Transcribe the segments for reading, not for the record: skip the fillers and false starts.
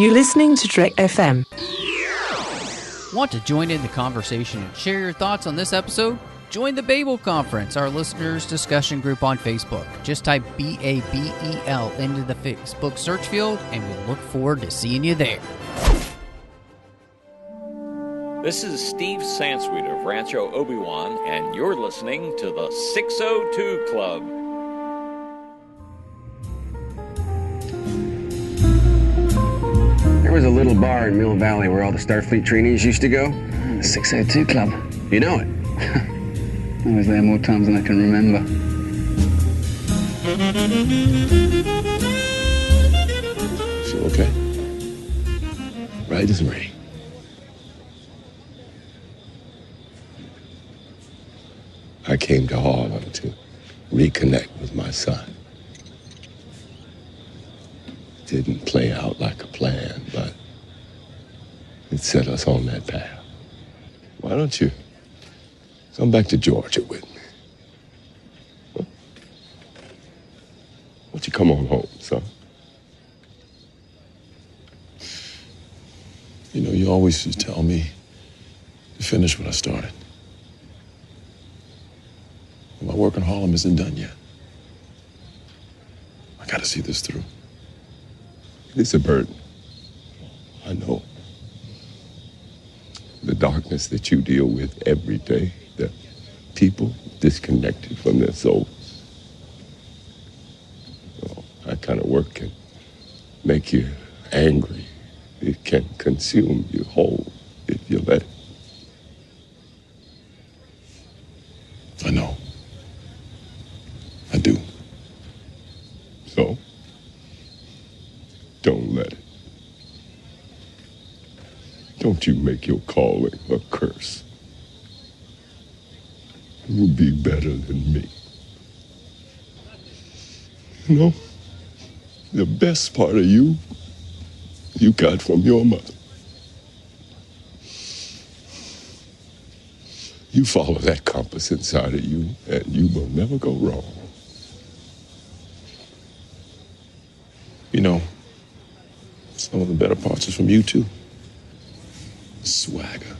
You're listening to Trek FM. Want to join in the conversation and share your thoughts on this episode? Join the Babel Conference, our listeners' discussion group on Facebook. Just type BABEL into the Facebook search field, and we'll look forward to seeing you there. This is Steve Sansweet of Rancho Obi-Wan, and you're listening to the 602 Club. There was a little bar in Mill Valley where all the Starfleet trainees used to go. The 602 Club. You know it. I was there more times than I can remember. So, okay. Right as rain. I came to Harlem to reconnect with my son. Didn't play out like a plan, but it set us on that path. Why don't you come back to Georgia with me? Huh? Why don't you come on home, son? You know, you always used to tell me to finish what I started. My work in Harlem isn't done yet. I gotta see this through. It's a burden. I know. The darkness that you deal with every day, the people disconnected from their souls. Well, that kind of work can make you angry. It can consume you whole if you let it. I know. I do. So, don't let it. Don't you make your calling a curse. You'll be better than me. You know, the best part of you got from your mother. You follow that compass inside of you, and you will never go wrong. You know, some of the better parts is from you, too. Swagger.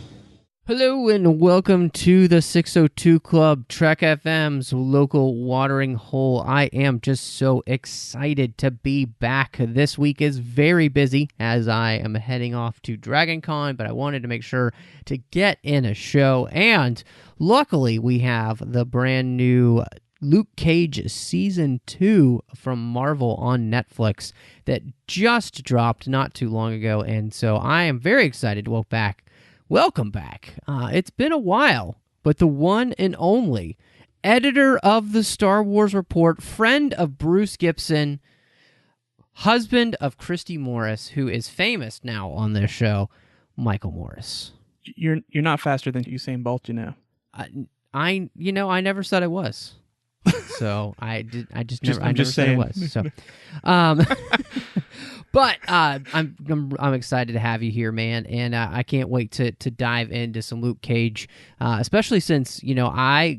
Hello and welcome to the 602 Club, Trek FM's local watering hole. I am just so excited to be back. This week is very busy as I am heading off to Dragon Con, but I wanted to make sure to get in a show. And luckily we have the brand new Luke Cage Season 2 from Marvel on Netflix that just dropped not too long ago, and so I am very excited to welcome back. It's been a while, but the one and only editor of the Star Wars Report, friend of Bruce Gibson, husband of Christy Morris, who is famous now on this show, Michael Morris. You're not faster than Usain Bolt, you know. I never said I was. So I never said I was. So, but I'm excited to have you here, man, and I can't wait to dive into some Luke Cage, especially since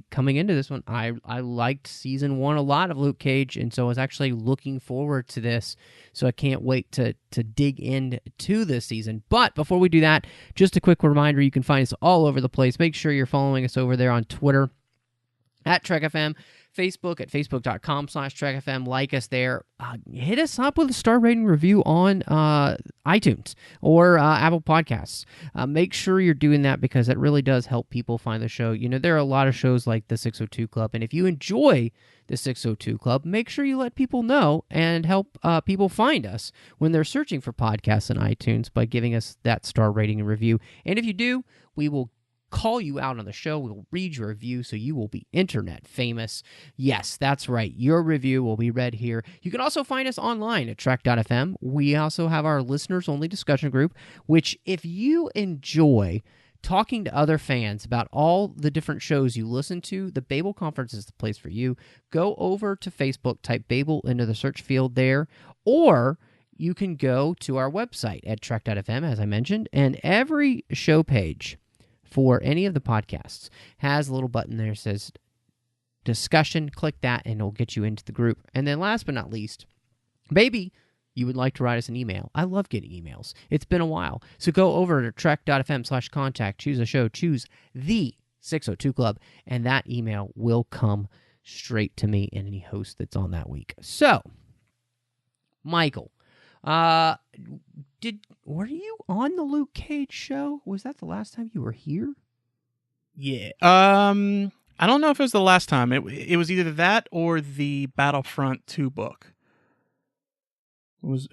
coming into this one, I liked season 1 a lot of Luke Cage, and so I was actually looking forward to this. So I can't wait to dig into this season. But before we do that, just a quick reminder: you can find us all over the place. Make sure you're following us over there on Twitter at Trek FM. Facebook at facebook.com/TrekFM. Like us there. Hit us up with a star rating review on iTunes or Apple Podcasts. Make sure you're doing that because it really does help people find the show. You know, there are a lot of shows like the 602 Club, and if you enjoy the 602 Club, make sure you let people know and help people find us when they're searching for podcasts on iTunes by giving us that star rating and review. And if you do, we will call you out on the show. We'll read your review so you will be internet famous. Yes, that's right. Your review will be read here. You can also find us online at trek.fm. We also have our listeners-only discussion group, which if you enjoy talking to other fans about all the different shows you listen to, the Babel Conference is the place for you. Go over to Facebook, type Babel into the search field there, or you can go to our website at trek.fm, as I mentioned, and every show page for any of the podcasts has a little button there that says discussion. Click that and it'll get you into the group. And then last but not least, maybe you would like to write us an email. I love getting emails. It's been a while. So go over to trek.fm/contact, choose a show, choose the 602 Club, and that email will come straight to me and any host that's on that week. So, Michael, were you on the Luke Cage show? Was that the last time you were here? Yeah. I don't know if it was the last time. It was either that or the Battlefront 2 book. It was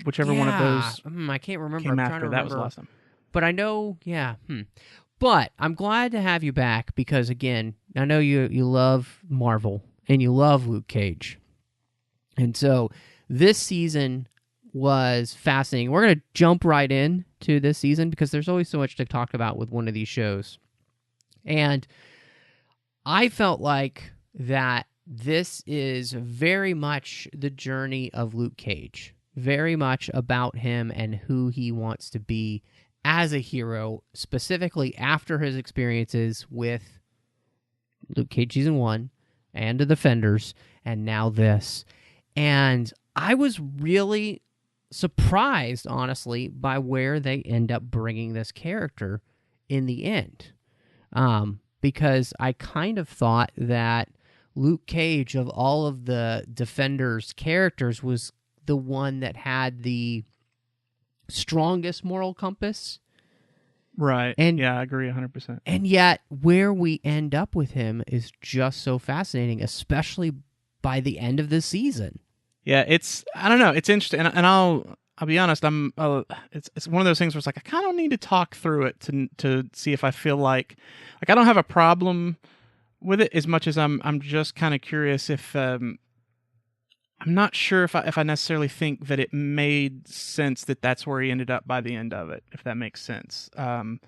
whichever one of those. I can't remember. Came I'm after. trying to remember. That was the last time. But I know, yeah. But I'm glad to have you back because, again, I know you love Marvel and you love Luke Cage. And so this season was fascinating. We're going to jump right in to this season because there's always so much to talk about with one of these shows. And I felt like that this is very much the journey of Luke Cage, very much about him and who he wants to be as a hero, specifically after his experiences with Luke Cage Season 1 and The Defenders, and now this. And I was really surprised, honestly, by where they end up bringing this character in the end. Because I kind of thought that Luke Cage, of all of the Defenders characters, was the one that had the strongest moral compass. Right. And yeah, I agree 100%. And yet, where we end up with him is just so fascinating, especially by the end of the season. Yeah, I don't know, it's interesting, and I'll be honest, it's one of those things where it's like I kind of need to talk through it to see if I feel like I don't have a problem with it as much as I'm just kind of curious if I'm not sure if I necessarily think that it made sense that that's where he ended up by the end of it, if that makes sense. I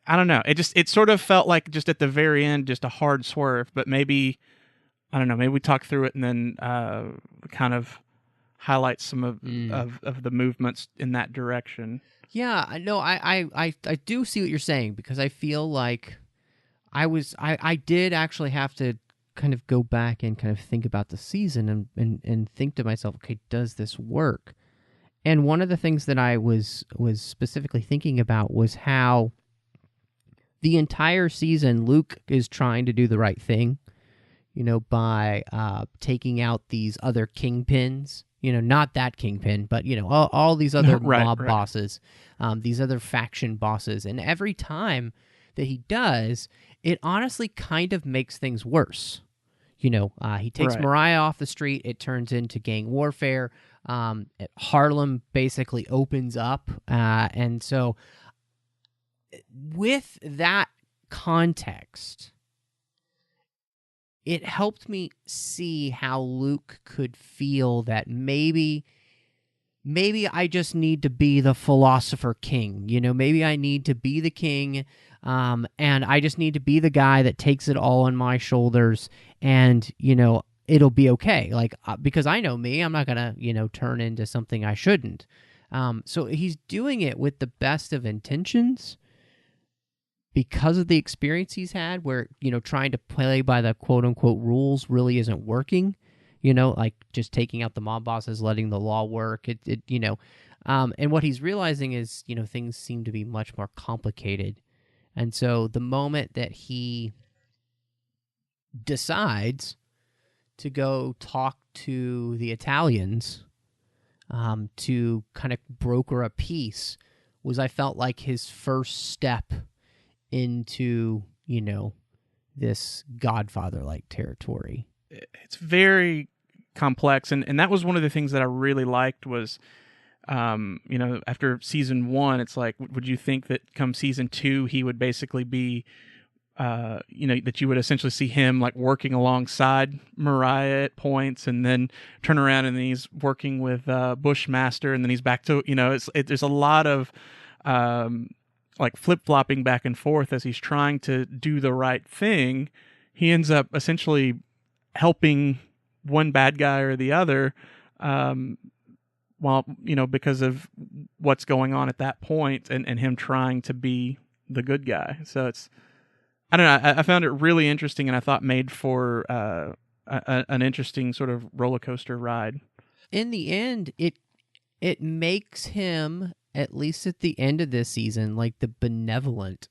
don't know. It sort of felt like just at the very end, just a hard swerve, but maybe, I don't know, maybe we talk through it and then kind of highlight some of the movements in that direction. Yeah, no, I do see what you're saying because I feel like I did actually have to kind of go back and kind of think about the season and think to myself, okay, does this work? And one of the things that I was specifically thinking about was how the entire season Luke is trying to do the right thing, by taking out these other kingpins, not that kingpin, but, all these other mob bosses, these other faction bosses. And every time that he does, it honestly kind of makes things worse. He takes Mariah off the street. It turns into gang warfare. Harlem basically opens up. And so with that context, it helped me see how Luke could feel that maybe I just need to be the philosopher king. Maybe I need to be the king, and I just need to be the guy that takes it all on my shoulders, and, it'll be okay. Like, because I know me, I'm not going to, turn into something I shouldn't. So he's doing it with the best of intentions because of the experience he's had where, trying to play by the quote-unquote rules really isn't working. Like just taking out the mob bosses, letting the law work. And what he's realizing is, things seem to be much more complicated. And so the moment that he decides to go talk to the Italians to kind of broker a peace was, I felt like, his first step into, this Godfather-like territory. It's very complex, and that was one of the things that I really liked was, after season 1, it's like, would you think that come season 2 he would basically be, that you would essentially see him like working alongside Mariah at points, and then turn around and he's working with Bushmaster, and then he's back to, there's a lot of like flip-flopping back and forth as he's trying to do the right thing. He ends up essentially helping one bad guy or the other, while, because of what's going on at that point, and him trying to be the good guy. So it's, I don't know, I found it really interesting, and I thought made for an interesting sort of roller coaster ride. In the end, it makes him, at least at the end of this season, like the benevolent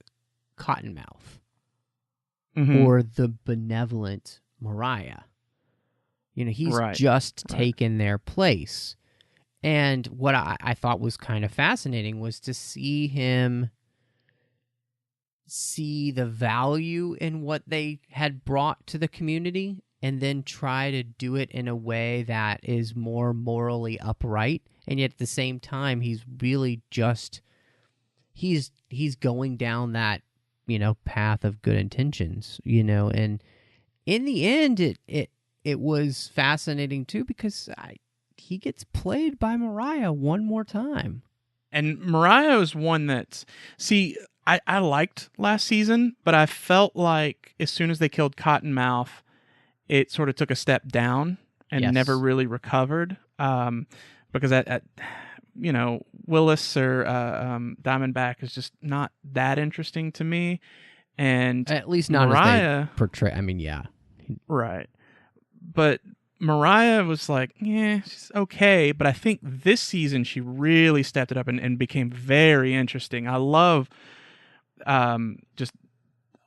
Cottonmouth or the benevolent Mariah. He's just taken their place. And what I thought was kind of fascinating was to see him see the value in what they had brought to the community and then try to do it in a way that is more morally upright. And yet at the same time, he's really just, he's going down that, path of good intentions, and in the end, it was fascinating too, because he gets played by Mariah one more time. And Mariah is one that's, I liked last season, but I felt like as soon as they killed Cottonmouth, it sort of took a step down and never really recovered. Because Willis or Diamondback is just not that interesting to me. And at least not Mariah, as they portray. I mean, yeah. Right. But Mariah was like, she's okay. But I think this season she really stepped it up and became very interesting. I love just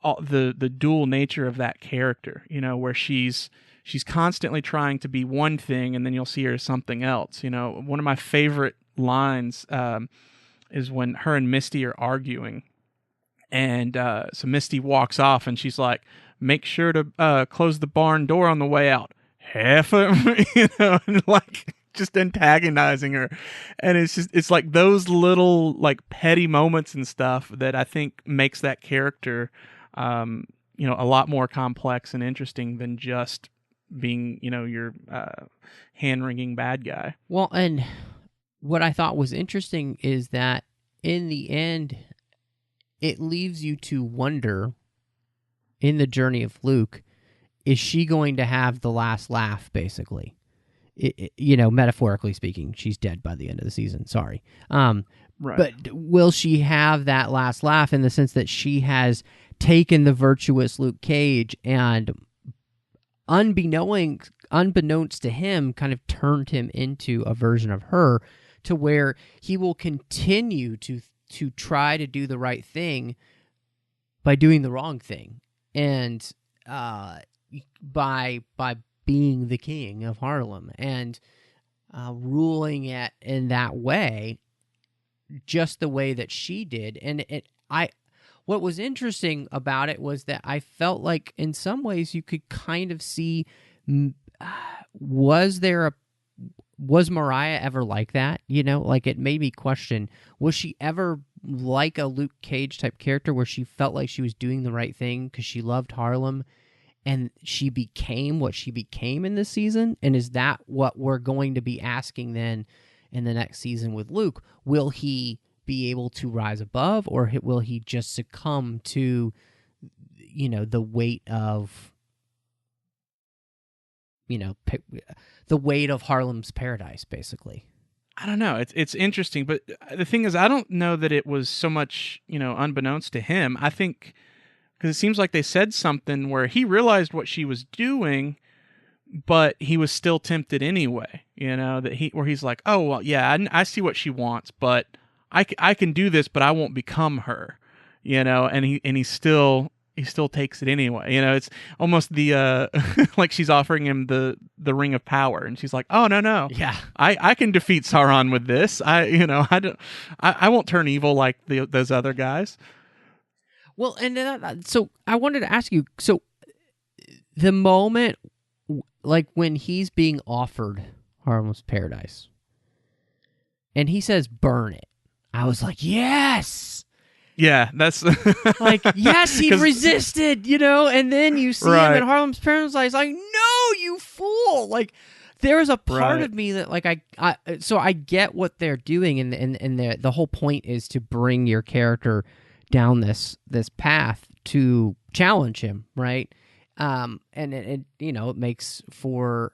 all the dual nature of that character, where she's constantly trying to be one thing and then you'll see her as something else. One of my favorite lines is when her and Misty are arguing. And so Misty walks off and she's like, make sure to close the barn door on the way out. And like just antagonizing her. And it's like those little like petty moments and stuff that I think makes that character, a lot more complex and interesting than just being, your hand-wringing bad guy. Well, and what I thought was interesting is that in the end, it leaves you to wonder, in the journey of Luke, is she going to have the last laugh, basically? Metaphorically speaking, she's dead by the end of the season. Sorry. Right. But will she have that last laugh in the sense that she has taken the virtuous Luke Cage and unbeknownst to him, kind of turned him into a version of her, to where he will continue to try to do the right thing by doing the wrong thing, and by being the king of Harlem and ruling it in that way, just the way that she did. And what was interesting about it was that I felt like in some ways you could kind of see, was Mariah ever like that? Like it made me question, was she ever like a Luke Cage type character where she felt like she was doing the right thing because she loved Harlem and she became what she became in this season? And is that what we're going to be asking then in the next season with Luke? Will he be able to rise above, or will he just succumb to, the weight of, the weight of Harlem's paradise, basically? I don't know. It's interesting, but the thing is, I don't know that it was so much, unbeknownst to him. I think because it seems like they said something where he realized what she was doing, but he was still tempted anyway. Where he's like, oh well, yeah, I see what she wants, but I can do this, but I won't become her. And he still takes it anyway. It's almost the like she's offering him the ring of power, and she's like, "Oh no, yeah, I can defeat Sauron with this. I won't turn evil like those other guys." Well, and so I wanted to ask you. So the moment, like when he's being offered Harlem's paradise, and he says, "Burn it," I was like, "Yes." Yeah, that's like, yes, he resisted, and then you see him at Harlem's paradise, like, no, you fool. Like, there's a part of me that, like, so I get what they're doing, and the whole point is to bring your character down this path to challenge him, right? And it makes for,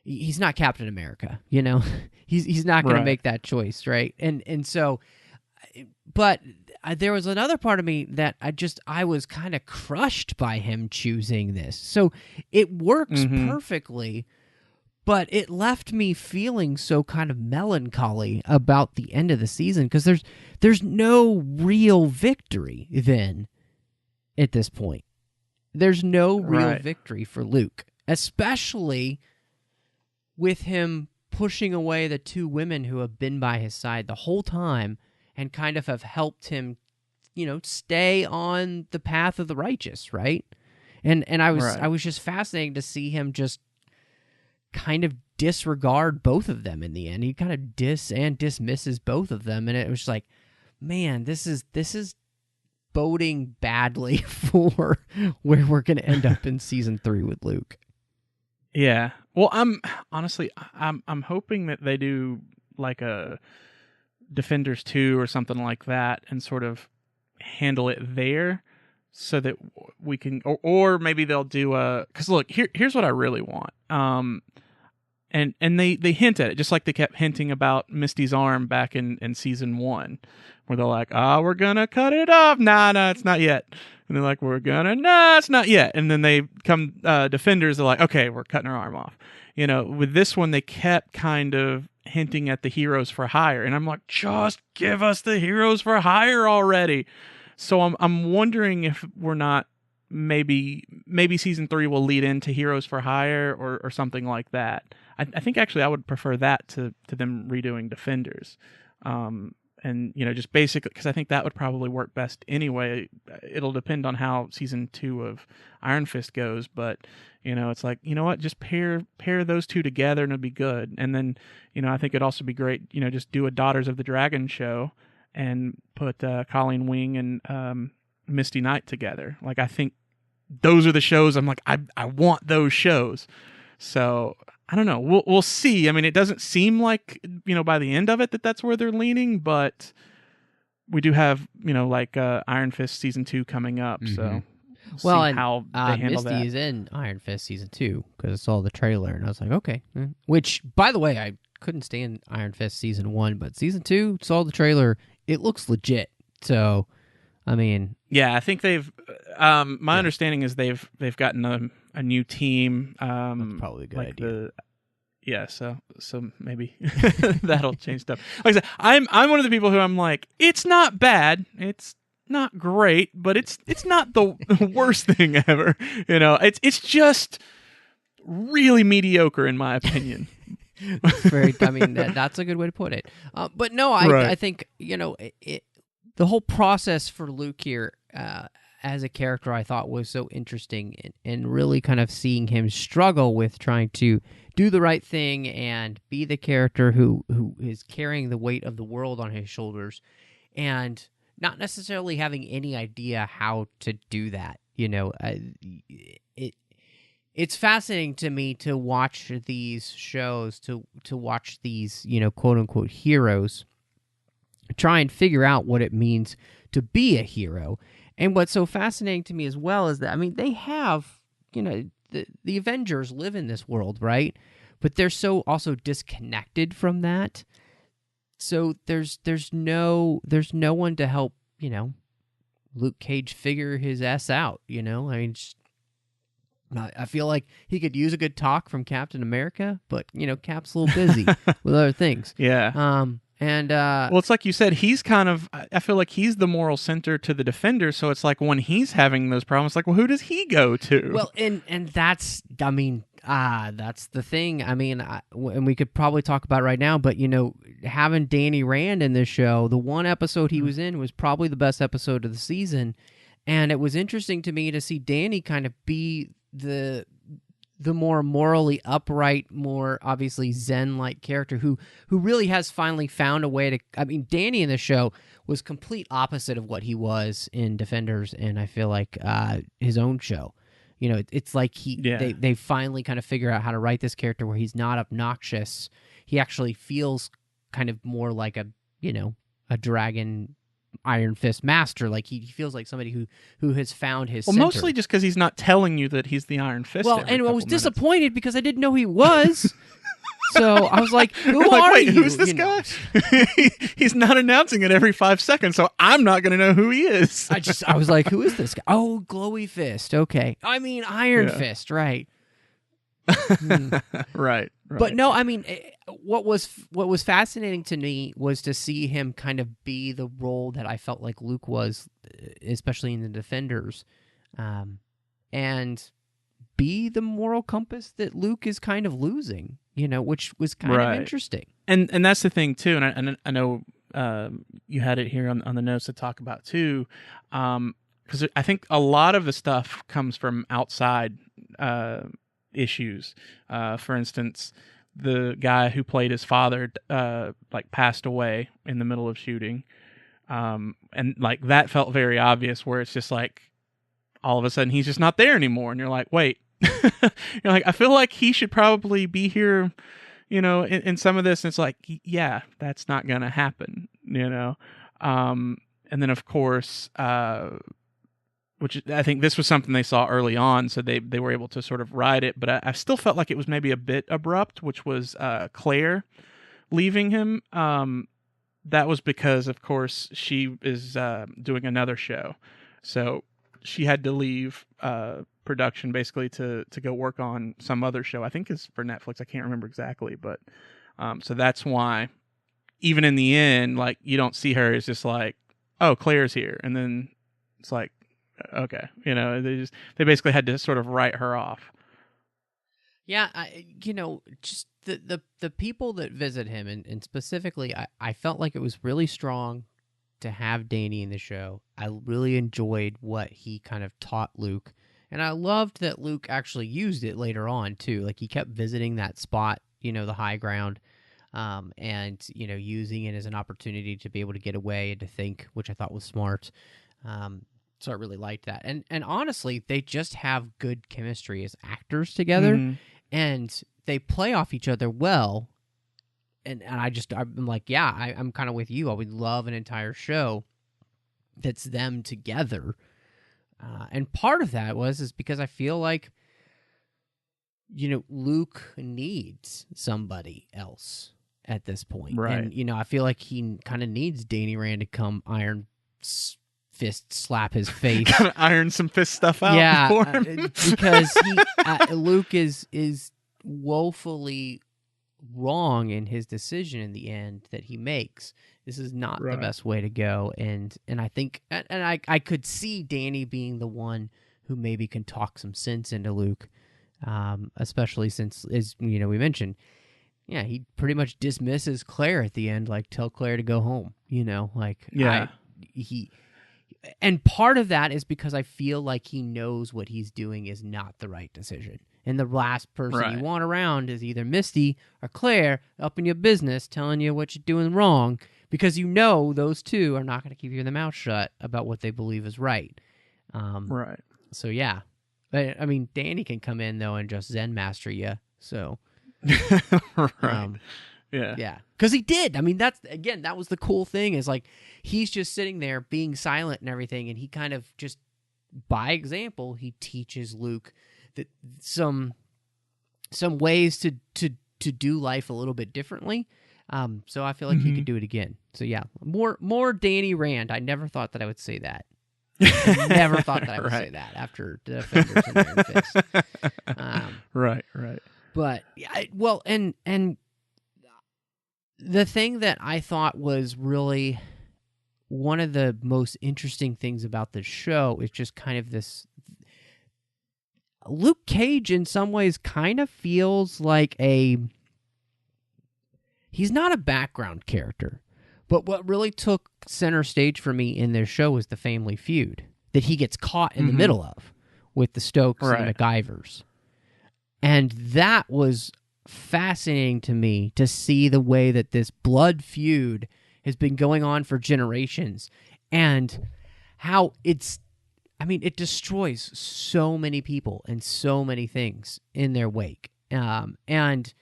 he's not Captain America, he's not going to make that choice, right? And so but there was another part of me that I was kind of crushed by him choosing this. So it works perfectly, but it left me feeling so kind of melancholy about the end of the season because there's no real victory then at this point. There's no real victory for Luke, especially with him pushing away the two women who have been by his side the whole time and kind of have helped him, stay on the path of the righteous, right? And I was just fascinated to see him just kind of disregard both of them in the end. He kind of dismisses both of them, and it was like, man, this is boding badly for where we're going to end up in season 3 with Luke. Yeah. Well, I'm hoping that they do like a Defenders 2 or something like that and sort of handle it there so that we can, or maybe they'll do because look, here's what I really want. And they hint at it, just like they kept hinting about Misty's arm back in season 1, where they're like, we're gonna cut it off. Nah, it's not yet. And they're like, it's not yet. And then they come, Defenders are like, okay, we're cutting her arm off. With this one, they kept kind of hinting at the Heroes for Hire. And I'm like, just give us the Heroes for Hire already. So I'm wondering if we're not, maybe season 3 will lead into Heroes for Hire or something like that. I think actually I would prefer that to them redoing Defenders. And, just basically, because I think that would probably work best anyway. It'll depend on how season 2 of Iron Fist goes, but, it's like, you know what, just pair those two together and it'll be good. And then, I think it'd also be great, just do a Daughters of the Dragon show and put Colleen Wing and Misty Knight together. Like, I think those are the shows I'm like, I want those shows. So I don't know. We'll see. I mean, it doesn't seem like, by the end of it that's where they're leaning, but we do have, Iron Fist season 2 coming up. So well, see and how they handle Misty that. is in Iron Fist season 2 because I saw the trailer and I was like, okay. Which, by the way, I couldn't stand Iron Fist season 1, but season 2, saw the trailer. It looks legit. So, I mean, yeah, I think they've. My understanding is they've gotten a new team. that's probably a good idea. So maybe that'll change stuff. Like I said, I'm one of the people who I'm like, it's not bad, it's not great, but it's not the worst thing ever. It's just really mediocre in my opinion. That's a good way to put it. But no, I think the whole process for Luke here as a character I thought was so interesting, and really kind of seeing him struggle with trying to do the right thing and be the character who is carrying the weight of the world on his shoulders and not necessarily having any idea how to do that. It's fascinating to me to watch these shows, to watch these, quote unquote heroes try and figure out what it means to be a hero. And what's so fascinating to me as well is that, they have, the Avengers live in this world, right? But they're so also disconnected from that. So there's no one to help, Luke Cage figure his ass out, I feel like he could use a good talk from Captain America, but, Cap's a little busy with other things. Yeah. Well, it's like you said, he's kind of, I feel like he's the moral center to the Defenders, so it's like when he's having those problems, like, well, who does he go to? Well, and that's, that's the thing. And we could probably talk about it right now, but, having Danny Rand in this show, the one episode he was in was probably the best episode of the season, and it was interesting to me to see Danny kind of be the more morally upright, more obviously Zen-like character who really has finally found a way to... Danny in the show was complete opposite of what he was in Defenders, and I feel like his own show. It's like they finally kind of figure out how to write this character where he's not obnoxious. He actually feels kind of more like a dragon Iron Fist master. Like he feels like somebody who has found his center. Mostly just because he's not telling you that he's the Iron Fist. Well, and I was disappointed because I didn't know he was. So I was like, who Like, are wait, you? who's this You know? guy? He's not announcing it every 5 seconds, so I'm not going to know who he is. I was like, who is this guy? Oh, Glowy Fist. Okay. I mean, Iron Yeah. Fist, right. Right. But no, I mean, what was fascinating to me was to see him kind of be the role that I felt like Luke was, especially in the Defenders, and be the moral compass that Luke is kind of losing, which was kind of interesting. And that's the thing too, and I know you had it here on the notes to talk about too, because I think a lot of the stuff comes from outside issues. For instance, the guy who played his father passed away in the middle of shooting, and like that felt very obvious, where it's just like all of a sudden he's just not there anymore, and you're like, wait. You're like, I feel like he should probably be here, in some of this. And it's like, yeah, that's not going to happen, and then of course, which I think this was something they saw early on, so they were able to sort of ride it. But I still felt like it was maybe a bit abrupt, which was Claire leaving him. That was because, of course, she is doing another show, so she had to leave production basically to go work on some other show. I think it's for Netflix. I can't remember exactly, but so that's why even in the end, like, you don't see her. It's just like, oh, Claire's here, and then it's like, okay, they basically had to sort of write her off. Yeah, just the people that visit him, and specifically, I felt like it was really strong to have Danny in the show. I really enjoyed what he kind of taught Luke, and I loved that Luke actually used it later on too. Like, he kept visiting that spot, the high ground, and using it as an opportunity to be able to get away and to think, which I thought was smart. So I really liked that. And honestly, they just have good chemistry as actors together, and they play off each other well. And I'm like, yeah, I'm kind of with you. I would love an entire show that's them together. And part of that is because I feel like, Luke needs somebody else at this point. Right. And, I feel like he kind of needs Danny Rand to come Iron Fist slap his face. Kind of iron some fist stuff out for him. Because Luke is woefully wrong in his decision in the end that he makes. This is not the best way to go, and I think, and I could see Danny being the one who maybe can talk some sense into Luke, especially since, as we mentioned, he pretty much dismisses Claire at the end, like, tell Claire to go home, and part of that is because I feel like he knows what he's doing is not the right decision. And the last person you want around is either Misty or Claire up in your business telling you what you're doing wrong, because those two are not going to keep your mouth shut about what they believe is right. Right. So, yeah. But, I mean, Danny can come in, though, and just Zen master you. So, right. Yeah. Yeah. Because he did. I mean, that was the cool thing, is like, he's just sitting there being silent and everything, and he kind of just, by example, he teaches Luke that some ways to do life a little bit differently. So I feel like he could do it again. So yeah, more Danny Rand. I never thought that I would say that. I never thought that I would say that after the Defenders and Iron Fist. Right. But and the thing that I thought was really one of the most interesting things about this show is just kind of this. Luke Cage, in some ways, kind of feels like he's not a background character, but what really took center stage for me in this show was the family feud that he gets caught in the middle of with the Stokes and the MacGyvers. And that was fascinating to me, to see the way that this blood feud has been going on for generations, and how it destroys so many people and so many things in their wake. And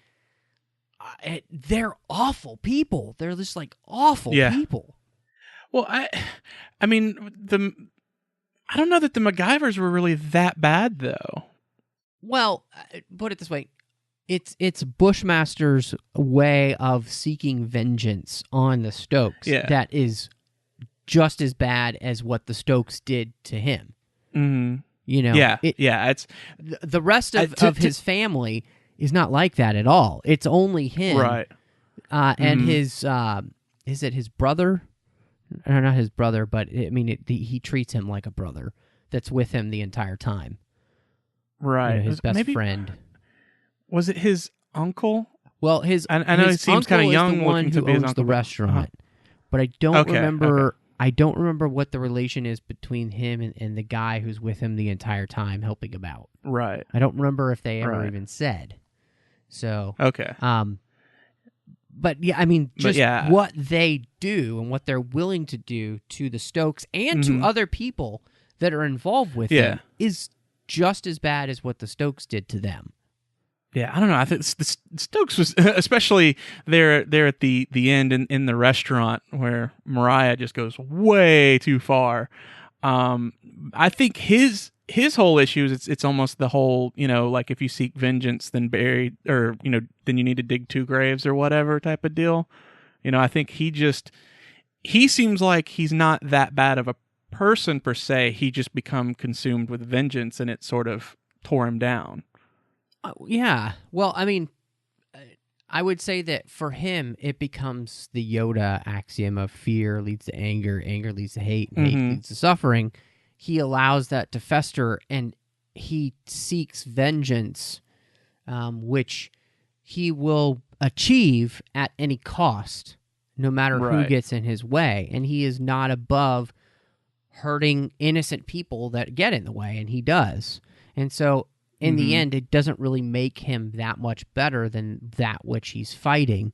they're awful people. They're just like awful people. Well, I don't know that the MacGyvers were really that bad, though. Well, put it this way. It's Bushmaster's way of seeking vengeance on the Stokes that is just as bad as what the Stokes did to him. Mm-hmm. You know, it's the rest of his family is not like that at all. It's only him, right? And his is it his brother? Or not his brother, but I mean, he treats him like a brother that's with him the entire time. Right, his best friend. Was it his uncle? Well, I know he seems kind of young is the one looking to who be his owns uncle. the restaurant, but I don't remember. Okay. I don't remember what the relation is between him and the guy who's with him the entire time helping him out. Right. I don't remember if they ever even said. So okay. But yeah, I mean, just what they do and what they're willing to do to the Stokes and to other people that are involved with them is just as bad as what the Stokes did to them. Yeah, I don't know. I think the Stokes was especially there at the end in the restaurant where Mariah just goes way too far. I think his whole issue is it's almost the whole, like if you seek vengeance, then bury, or then you need to dig 2 graves or whatever type of deal. I think he seems like he's not that bad of a person per se. He just become consumed with vengeance, and it sort of tore him down. Yeah. Well, I mean, I would say that for him, it becomes the Yoda axiom of fear leads to anger, anger leads to hate, and hate leads to suffering. He allows that to fester, and he seeks vengeance, which he will achieve at any cost, no matter who gets in his way. And he is not above hurting innocent people that get in the way, and he does. And so in the end, it doesn't really make him that much better than that which he's fighting.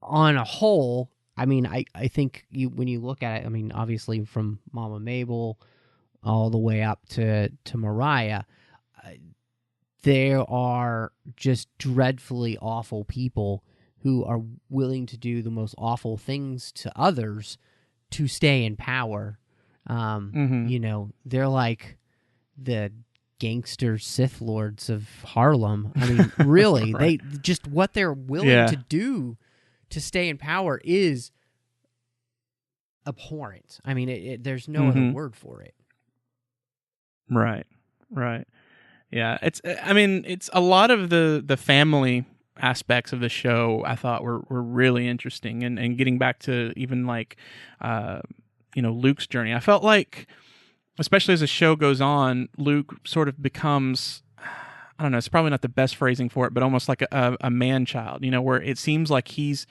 On a whole, I mean, I think when you look at it, I mean, obviously from Mama Mabel all the way up to Mariah, there are just dreadfully awful people who are willing to do the most awful things to others to stay in power. They're like the gangster Sith Lords of Harlem. I mean, really, they just what they're willing to do to stay in power is abhorrent. I mean, there's no other word for it. Right. Yeah, it's a lot of the family aspects of the show I thought were really interesting, and getting back to even like Luke's journey. I felt like, especially as the show goes on, Luke sort of becomes, I don't know, it's probably not the best phrasing for it, but almost like a man-child, where it seems like he's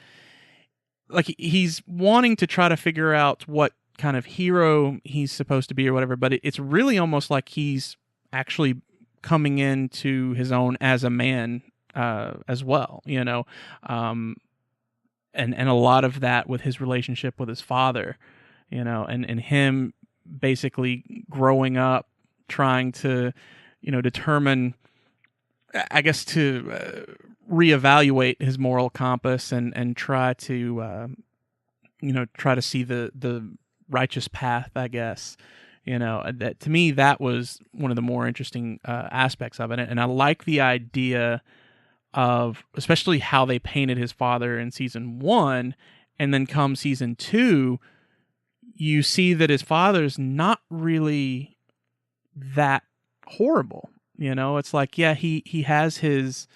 wanting to try to figure out what kind of hero he's supposed to be or whatever, but it's really almost like he's actually coming into his own as a man as well, and a lot of that with his relationship with his father, and him basically growing up trying to determine, I guess, to reevaluate his moral compass and try to see the righteous path, I guess. That to me, that was one of the more interesting aspects of it, and I like the idea of especially how they painted his father in season 1, and then come season 2, you see that his father's not really that horrible. It's like, yeah, he has his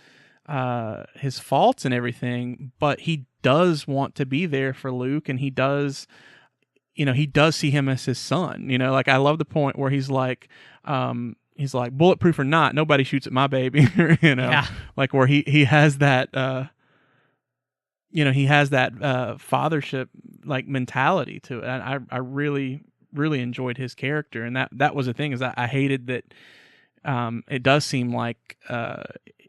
faults and everything, but he does want to be there for Luke, and he does see him as his son. Like, I love the point where he's like, bulletproof or not, nobody shoots at my baby. Like where he has that, fathership like mentality to it. And I really, really enjoyed his character, and that was the thing, is I hated that. It does seem like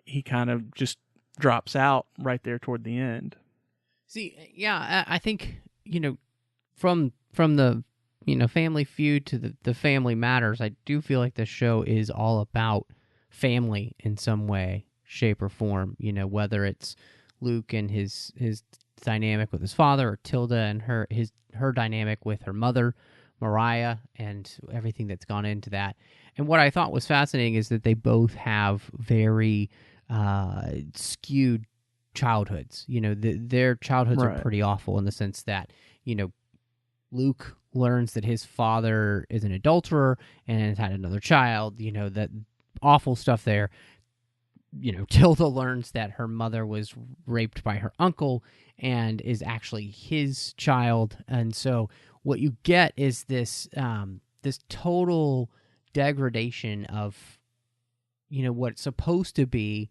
he kind of just drops out right there toward the end. See, yeah, I think from the Family Feud to the Family Matters, I do feel like the show is all about family in some way, shape, or form. Whether it's Luke and his dynamic with his father, or Tilda and her dynamic with her mother, Mariah, and everything that's gone into that. And what I thought was fascinating is that they both have very skewed childhoods. Their childhoods are Right. pretty awful in the sense that, Luke learns that his father is an adulterer and has had another child, that awful stuff there. Tilda learns that her mother was raped by her uncle and is actually his child. And so what you get is this total degradation of, what's supposed to be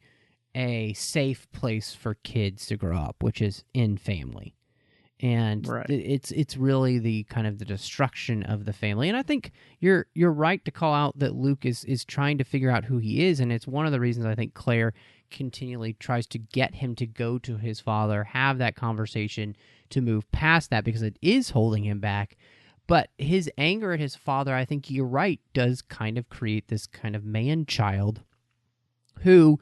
a safe place for kids to grow up, which is in family. And Right. it's really the kind of the destruction of the family. And I think you're right to call out that Luke is trying to figure out who he is, and it's one of the reasons I think Claire continually tries to get him to go to his father, have that conversation to move past that, because it is holding him back. But his anger at his father, I think you're right, does kind of create this kind of man-child who,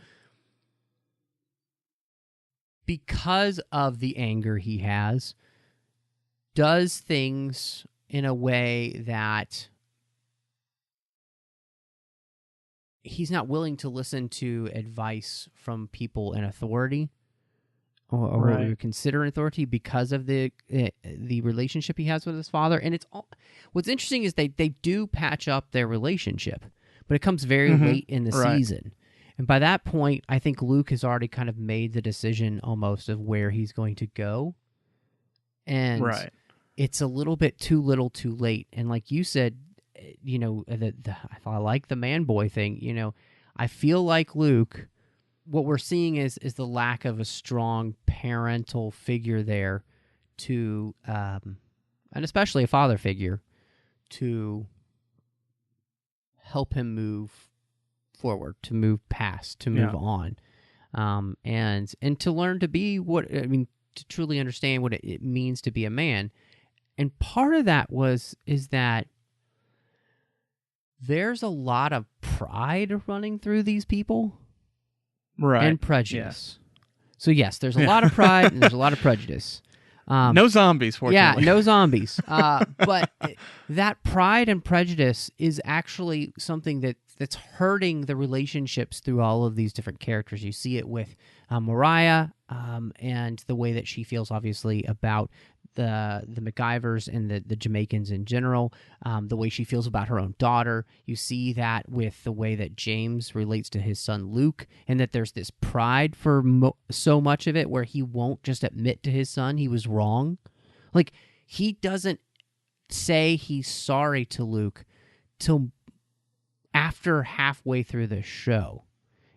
because of the anger he has, does things in a way that he's not willing to listen to advice from people in authority or what we Right. would consider an authority, because of the relationship he has with his father. And what's interesting is they do patch up their relationship, but it comes very late in the Right. season. And by that point, I think Luke has already kind of made the decision almost of where he's going to go. And Right. it's a little bit too little too late. And like you said, I like the man boy thing. I feel like Luke, what we're seeing is the lack of a strong parental figure there to, and especially a father figure, to help him move forward, to move past, to move on, and to learn to be to truly understand what it means to be a man. And part of that is that there's a lot of pride running through these people, Right. and prejudice. So yes, there's a lot of pride and there's a lot of prejudice. No zombies, fortunately. Yeah, no zombies. But that pride and prejudice is actually something that's hurting the relationships through all of these different characters. You see it with Mariah, and the way that she feels, obviously, about the MacGyvers and the Jamaicans in general, the way she feels about her own daughter. You see that with the way that James relates to his son Luke, and that there's this pride for so much of it where he won't just admit to his son he was wrong. Like, he doesn't say he's sorry to Luke till after halfway through the show.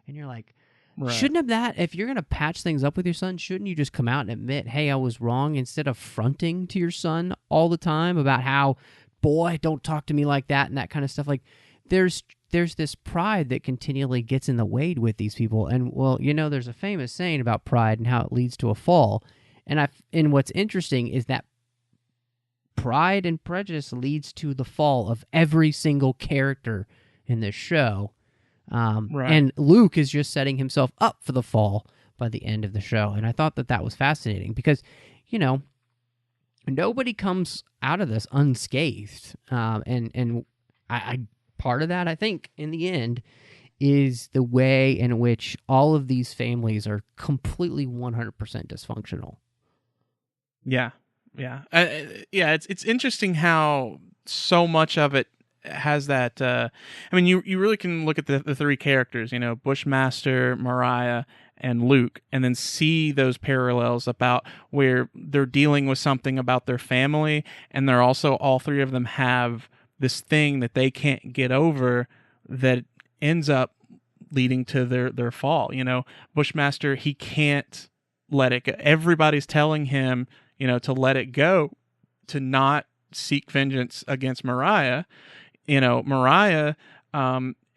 And you're like, Right. shouldn't have that, if you're going to patch things up with your son, shouldn't you just come out and admit, hey, I was wrong, instead of fronting to your son all the time about how, boy, don't talk to me like that and that kind of stuff? Like, there's this pride that continually gets in the way with these people. And, well, there's a famous saying about pride and how it leads to a fall. And what's interesting is that pride and prejudice leads to the fall of every single character in this show. Right. And Luke is just setting himself up for the fall by the end of the show. And I thought that was fascinating because, nobody comes out of this unscathed. And I part of that, I think, in the end, is the way in which all of these families are completely 100% dysfunctional. Yeah. Yeah. It's interesting how so much of it has that. You really can look at the three characters, Bushmaster, Mariah, and Luke, and then see those parallels about where they're dealing with something about their family, and they're also, all three of them have this thing that they can't get over that ends up leading to their fall. Bushmaster, he can't let it go. Everybody's telling him, to let it go, to not seek vengeance against Mariah. Mariah,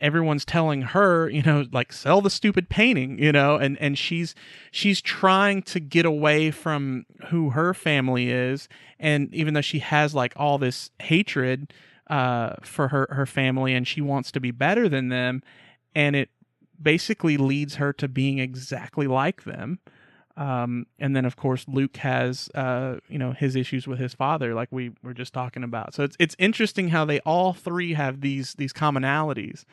everyone's telling her, like, sell the stupid painting, and she's trying to get away from who her family is. And even though she has like all this hatred for her family, and she wants to be better than them, and it basically leads her to being exactly like them. And then, of course, Luke has, his issues with his father, like we were just talking about. So it's interesting how they all three have these commonalities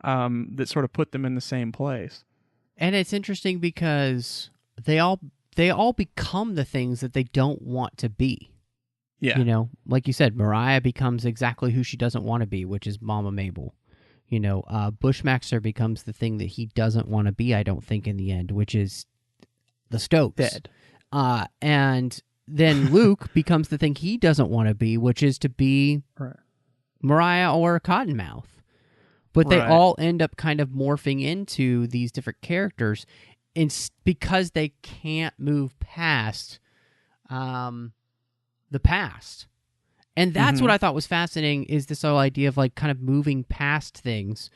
that sort of put them in the same place. And it's interesting because they all become the things that they don't want to be. Yeah. You know, like you said, Mariah becomes exactly who she doesn't want to be, which is Mama Mabel. You know, Bushmaster becomes the thing that he doesn't want to be, I don't think, in the end, which is the Stokes. Dead. And then Luke becomes the thing he doesn't want to be, which is to be Mariah or Cottonmouth. But they all end up kind of morphing into these different characters because they can't move past the past. And that's what I thought was fascinating, is this whole idea of like kind of moving past things,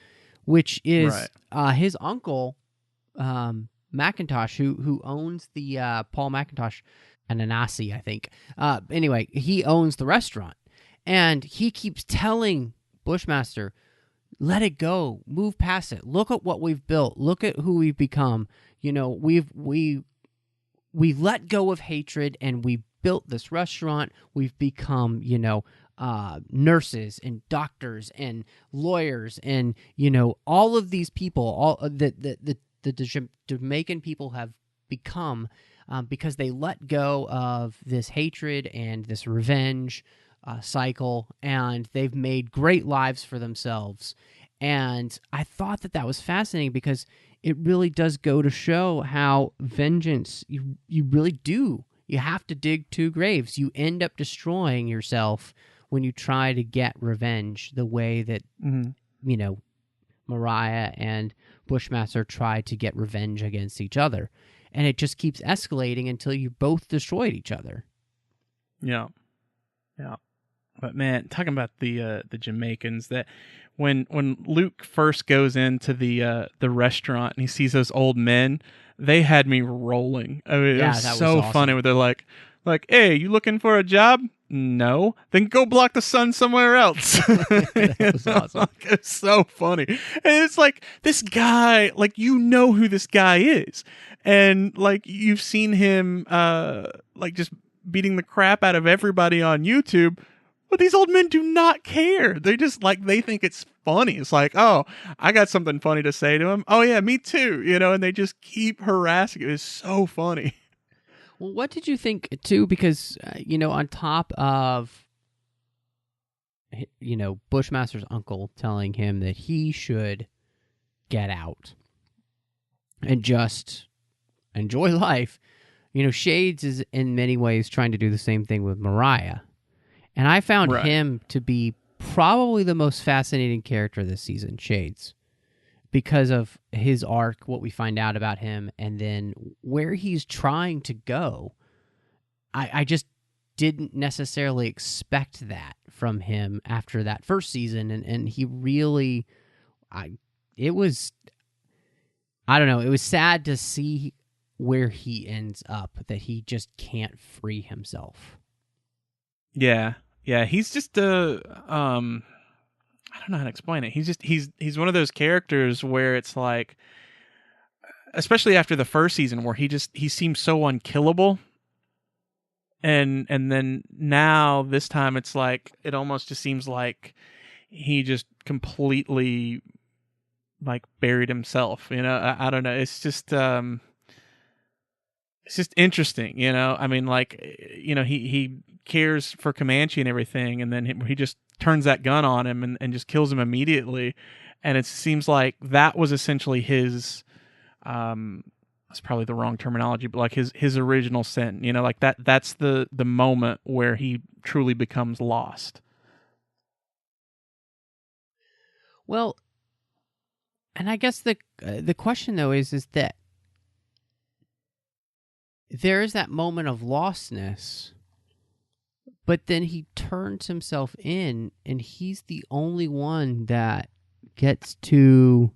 which is his uncle, Macintosh, who owns the Paul Macintosh, Ananasi, I think. Anyway, he owns the restaurant. And he keeps telling Bushmaster, let it go, move past it. Look at what we've built. Look at who we've become. You know, we've let go of hatred and we built this restaurant. We've become, you know, nurses and doctors and lawyers and, you know, all of these people, all the Jamaican people have become because they let go of this hatred and this revenge cycle, and they've made great lives for themselves. And I thought that was fascinating because it really does go to show how vengeance, you really do. You have to dig two graves. You end up destroying yourself when you try to get revenge the way that, you know, Mariah and Bushmaster try to get revenge against each other. And it just keeps escalating until you both destroyed each other. Yeah. Yeah. But man, talking about the Jamaicans, that when Luke first goes into the restaurant and he sees those old men, they had me rolling. I mean, it was so awesome. Funny where they're like, hey, you looking for a job? No. Then go block the sun somewhere else. That was awesome. It's so funny. And it's like, this guy, like, you know who this guy is. And like, you've seen him like just beating the crap out of everybody on YouTube. But these old men do not care. They just like, they think it's funny. It's like, oh, I got something funny to say to him. Oh yeah, me too. You know, and they just keep harassing. It is so funny. Well, what did you think too? Because, you know, on top of, you know, Bushmaster's uncle telling him that he should get out and just enjoy life, you know, Shades is in many ways trying to do the same thing with Mariah. And I found him to be probably the most fascinating character this season, Shades, because of his arc, what we find out about him, and then where he's trying to go. I just didn't necessarily expect that from him after that first season, and he really, it was sad to see where he ends up, that he just can't free himself. Yeah. Yeah, he's just I don't know how to explain it. He's one of those characters where it's like, especially after the first season, where he seems so unkillable. And then now this time it's like, it almost just seems like he just completely like buried himself, you know. I don't know. It's just interesting, you know. I mean, like, you know, he cares for Comanche and everything, and then he just turns that gun on him and just kills him immediately. And it seems like that was essentially his, that's probably the wrong terminology, but like his original sin, you know, like that's the moment where he truly becomes lost. Well, and I guess the question though is that there is that moment of lostness, but then he turns himself in, and he's the only one that gets to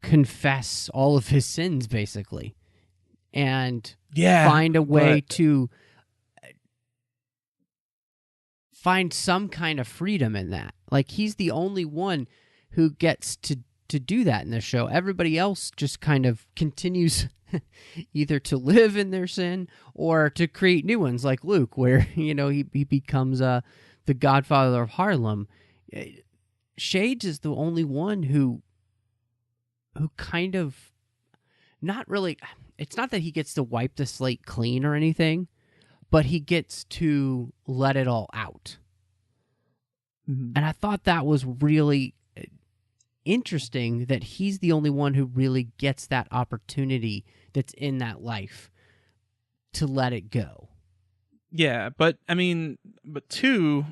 confess all of his sins, basically, and find a way to find some kind of freedom in that. Like, he's the only one who gets to do that in the show. Everybody else just kind of continues either to live in their sin or to create new ones, like Luke, where, you know, he becomes the godfather of Harlem. Shades is the only one who kind of not really, it's not that he gets to wipe the slate clean or anything, but he gets to let it all out. Mm-hmm. And I thought that was really interesting, that he's the only one who really gets that opportunity that's in that life to let it go. Yeah, but I mean, two,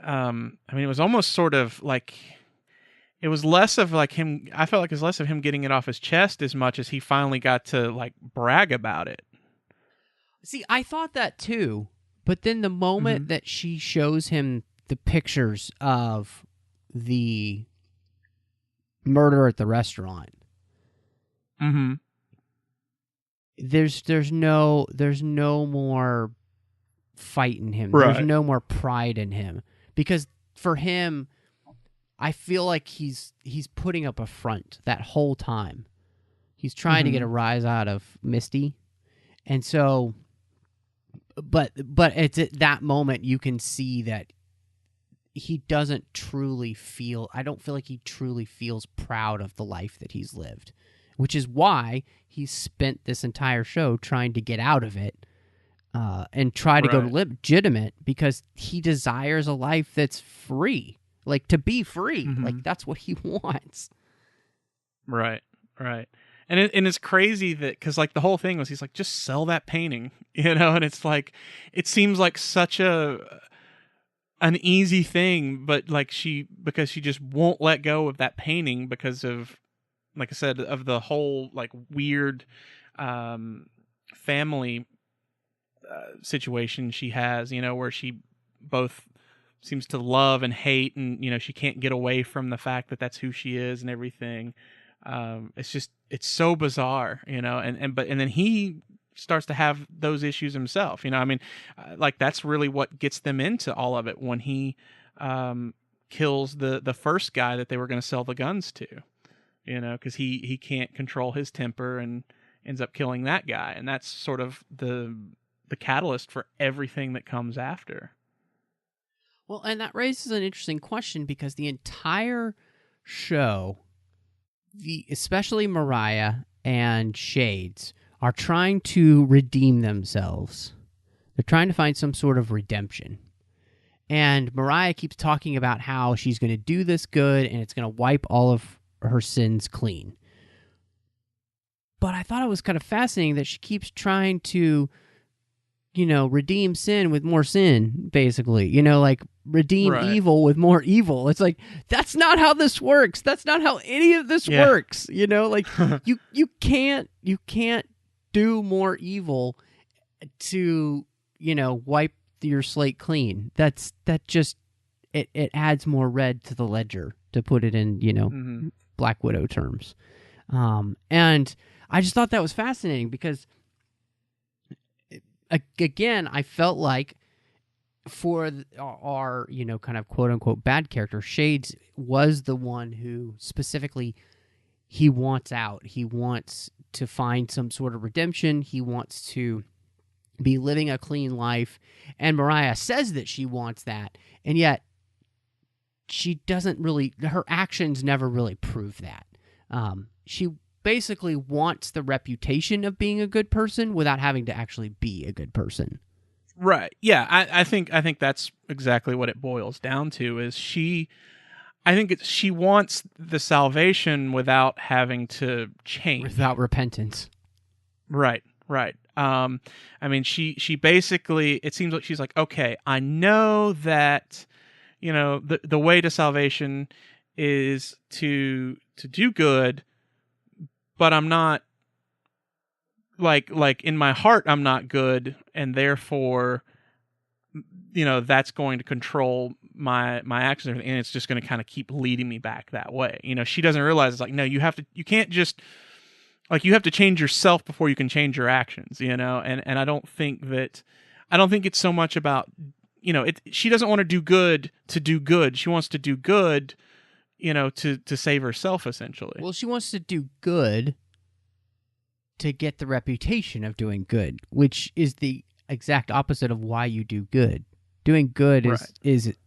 it was almost sort of like, it was less of like him, I felt like it was less of him getting it off his chest as much as he finally got to like brag about it. See, I thought that too, but then the moment that she shows him the pictures of the murder at the restaurant, there's no more fight in him. Right. There's no more pride in him, because for him, I feel like he's putting up a front that whole time. He's trying to get a rise out of Misty, and so, but it's at that moment you can see that he doesn't truly feel. I don't feel like he truly feels proud of the life that he's lived, which is why he's spent this entire show trying to get out of it. And try to go legitimate, because he desires a life that's free, like to be free. Like that's what he wants. Right. And it's crazy that, because like the whole thing was, he's like, just sell that painting, and it's like, it seems like such an easy thing, but like because she just won't let go of that painting because of, like I said, of the whole like weird family situation she has, where she both seems to love and hate, and she can't get away from the fact that that's who she is and everything. It's so bizarre, and then he starts to have those issues himself, like that's really what gets them into all of it when he kills the first guy that they were going to sell the guns to, because he can't control his temper and ends up killing that guy, and that's sort of the catalyst for everything that comes after. Well, and that raises an interesting question, because the entire show, especially Mariah and Shades, are trying to redeem themselves. They're trying to find some sort of redemption. And Mariah keeps talking about how she's going to do this good and it's going to wipe all of her sins clean. But I thought it was kind of fascinating that she keeps trying to redeem sin with more sin, basically. Like redeem evil with more evil. It's like, that's not how this works. That's not how any of this works. Like you can't do more evil to, wipe your slate clean. That just it adds more red to the ledger, to put it in, Black Widow terms. And I just thought that was fascinating, because again, I felt like for our, kind of quote unquote bad character, Shades was the one who specifically, he wants out. He wants to find some sort of redemption. He wants to be living a clean life. And Mariah says that she wants that. And yet she doesn't really, her actions never really prove that. She basically wants the reputation of being a good person without having to actually be a good person. Right. Yeah. I think that's exactly what it boils down to. Is she wants the salvation without having to change, without repentance. Right. She basically, it seems like she's like, okay, I know that, the way to salvation is to do good, but I'm not, like in my heart, I'm not good, and therefore, that's going to control my actions, and it's just going to kind of keep leading me back that way. She doesn't realize, it's like, no, you have to change yourself before you can change your actions, and I don't think it's so much about, she doesn't want to do good to do good. She wants to do good, to save herself, essentially. Well, she wants to do good to get the reputation of doing good, which is the exact opposite of why you do good. Doing good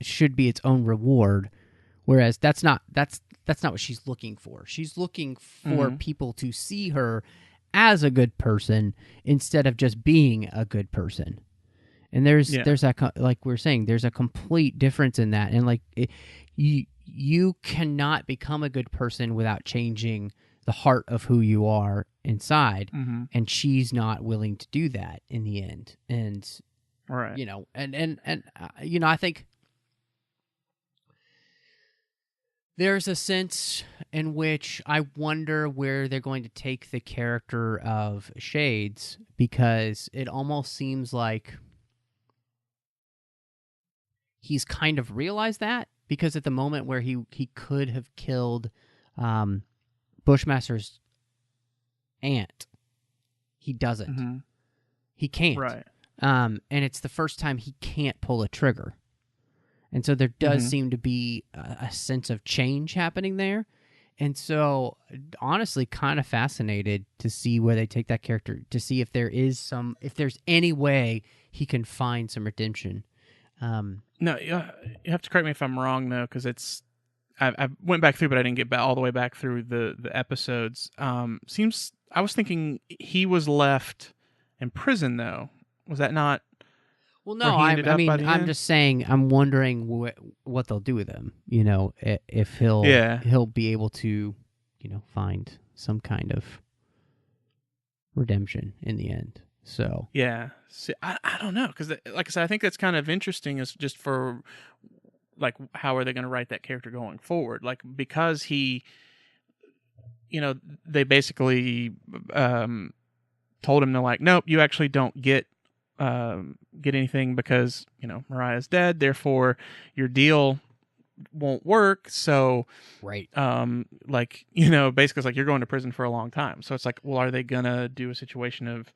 should be its own reward, whereas that's not what she's looking for. She's looking for people to see her as a good person instead of just being a good person. And there's that, like we're saying, there's a complete difference in that. And like you cannot become a good person without changing the heart of who you are inside. Mm-hmm. And she's not willing to do that in the end. And right, you know, and you know, I think there's a sense in which I wonder where they're going to take the character of Shades, because it almost seems like he's kind of realized that, because at the moment where he could have killed Bushmaster's aunt, he doesn't. Mm-hmm. He can't. Right. And it's the first time he can't pull a trigger. And so there does Mm-hmm. seem to be a sense of change happening there. And so, honestly, kind of fascinated to see where they take that character, to see if if there's any way he can find some redemption. No, you have to correct me if I'm wrong, though, because I went back through, but I didn't get all the way back through the episodes. Seems I was thinking he was left in prison, though. Was that not? Well, no, where he ended up by the I'm end? just saying, I'm wondering what they'll do with him. You know, if he'll be able to, you know, find some kind of redemption in the end. So Yeah. See, I don't know, because like I said, I think that's kind of interesting, is just for like how are they going to write that character going forward? Like, because he, you know, they basically told him to, like, nope, you actually don't get anything because, you know, Mariah's dead, therefore your deal won't work. So right. like, you know, basically it's like you're going to prison for a long time. So it's like, well, are they gonna do a situation of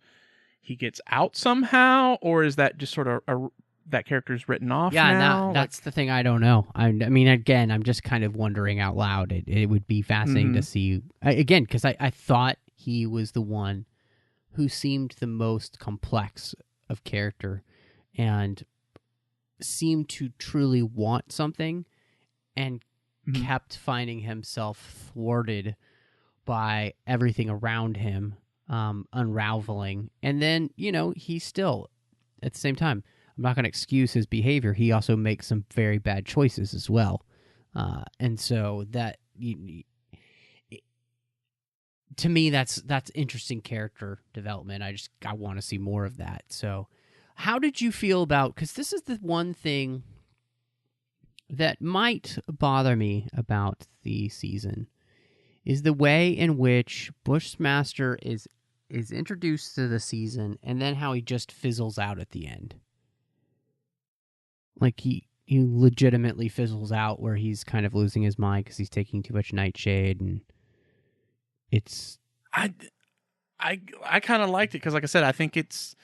he gets out somehow, or is that just sort of that character's written off now? That's the thing I don't know. I mean, again, I'm just kind of wondering out loud. It would be fascinating to see, again, because I thought he was the one who seemed the most complex of character and seemed to truly want something, and kept finding himself thwarted by everything around him unraveling. And then, you know, he still, at the same time, I'm not going to excuse his behavior. He also makes some very bad choices as well. And so that, to me, that's interesting character development. I want to see more of that. So how did you feel about, because this is the one thing that might bother me about the season, is the way in which Bushmaster is introduced to the season, and then how he just fizzles out at the end. Like he legitimately fizzles out, where he's kind of losing his mind because he's taking too much nightshade, and it's I kind of liked it, because, like I said, I think it's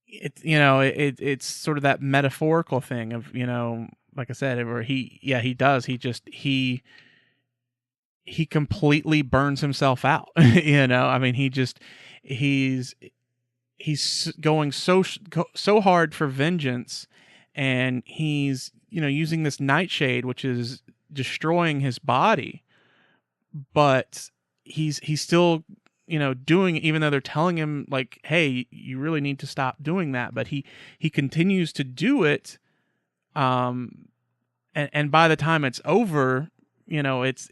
you know, it's sort of that metaphorical thing of, you know, like I said, where he does, he completely burns himself out. You know, I mean, he's going so hard for vengeance, and he's, you know, using this nightshade, which is destroying his body, but he's still, you know, doing it, even though they're telling him, like, hey, you really need to stop doing that, but he continues to do it, and by the time it's over, you know, it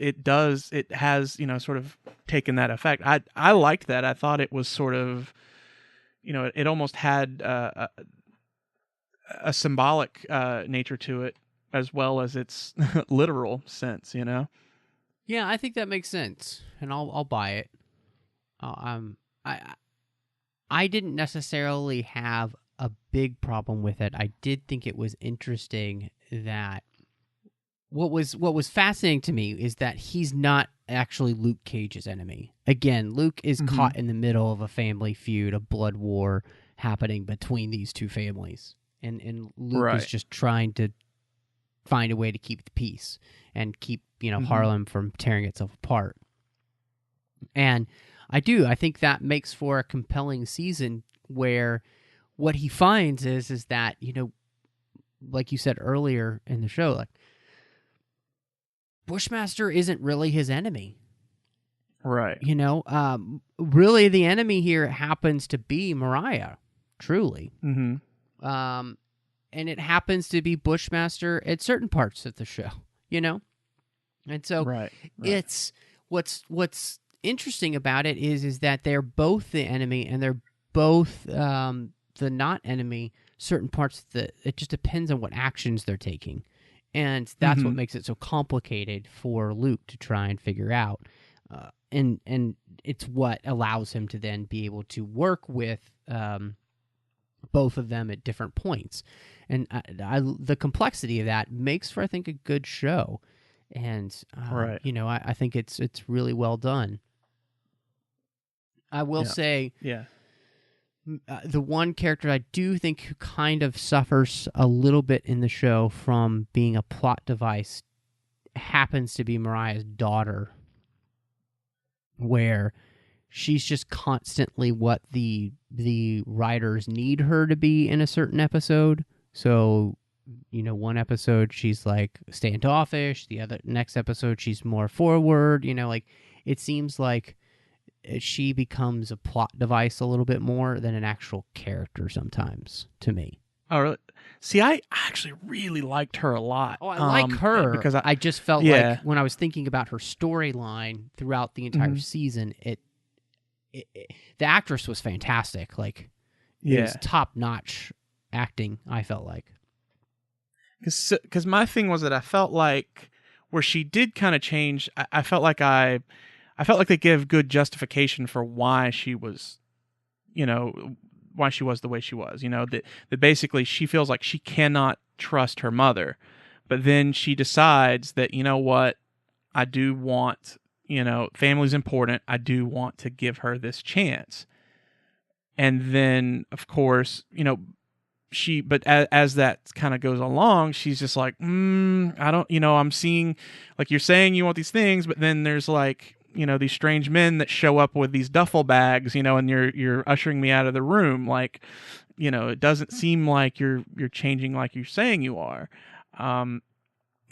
has, you know, sort of taken that effect. I liked that. I thought it was sort of, you know, it almost had a symbolic nature to it, as well as its literal sense, you know? Yeah, I think that makes sense, and I'll buy it. I didn't necessarily have a big problem with it. I did think it was interesting that what was fascinating to me is that he's not actually Luke Cage's enemy. Again, Luke is caught in the middle of a family feud, a blood war happening between these two families, and Luke is just trying to find a way to keep the peace and keep, you know, Harlem from tearing itself apart. And I think that makes for a compelling season, where what he finds is that, you know, like you said earlier in the show, like, Bushmaster isn't really his enemy. Right. You know, really the enemy here happens to be Mariah, truly. Mm-hmm. And it happens to be Bushmaster at certain parts of the show, you know? And so Right. it's what's interesting about it is that they're both the enemy and they're both the not enemy certain parts of it just depends on what actions they're taking. And that's what makes it so complicated for Luke to try and figure out. And it's what allows him to then be able to work with both of them at different points. And the complexity of that makes for, I think, a good show. And, you know, I think it's really well done. I will say... Yeah. The one character I do think who kind of suffers a little bit in the show from being a plot device happens to be Mariah's daughter, where she's just constantly what the writers need her to be in a certain episode. So, you know, one episode she's like standoffish, the next episode she's more forward, you know, like it seems like she becomes a plot device a little bit more than an actual character sometimes to me. Oh, really? See, I actually really liked her a lot. Oh, I like her because I just felt like when I was thinking about her storyline throughout the entire season, the actress was fantastic. Like, it was top-notch acting, I felt like. Because my thing was that I felt like where she did kind of change, I felt like they give good justification for why she was, you know, why she was the way she was. You know, that basically she feels like she cannot trust her mother. But then she decides that, you know what, I do want, you know, family's important. I do want to give her this chance. And then, of course, you know, but as that kind of goes along, she's just like, I don't, you know, I'm seeing, like you're saying you want these things, but then there's like, you know, these strange men that show up with these duffel bags, you know, and you're ushering me out of the room. Like, you know, it doesn't seem like you're changing like you're saying you are. And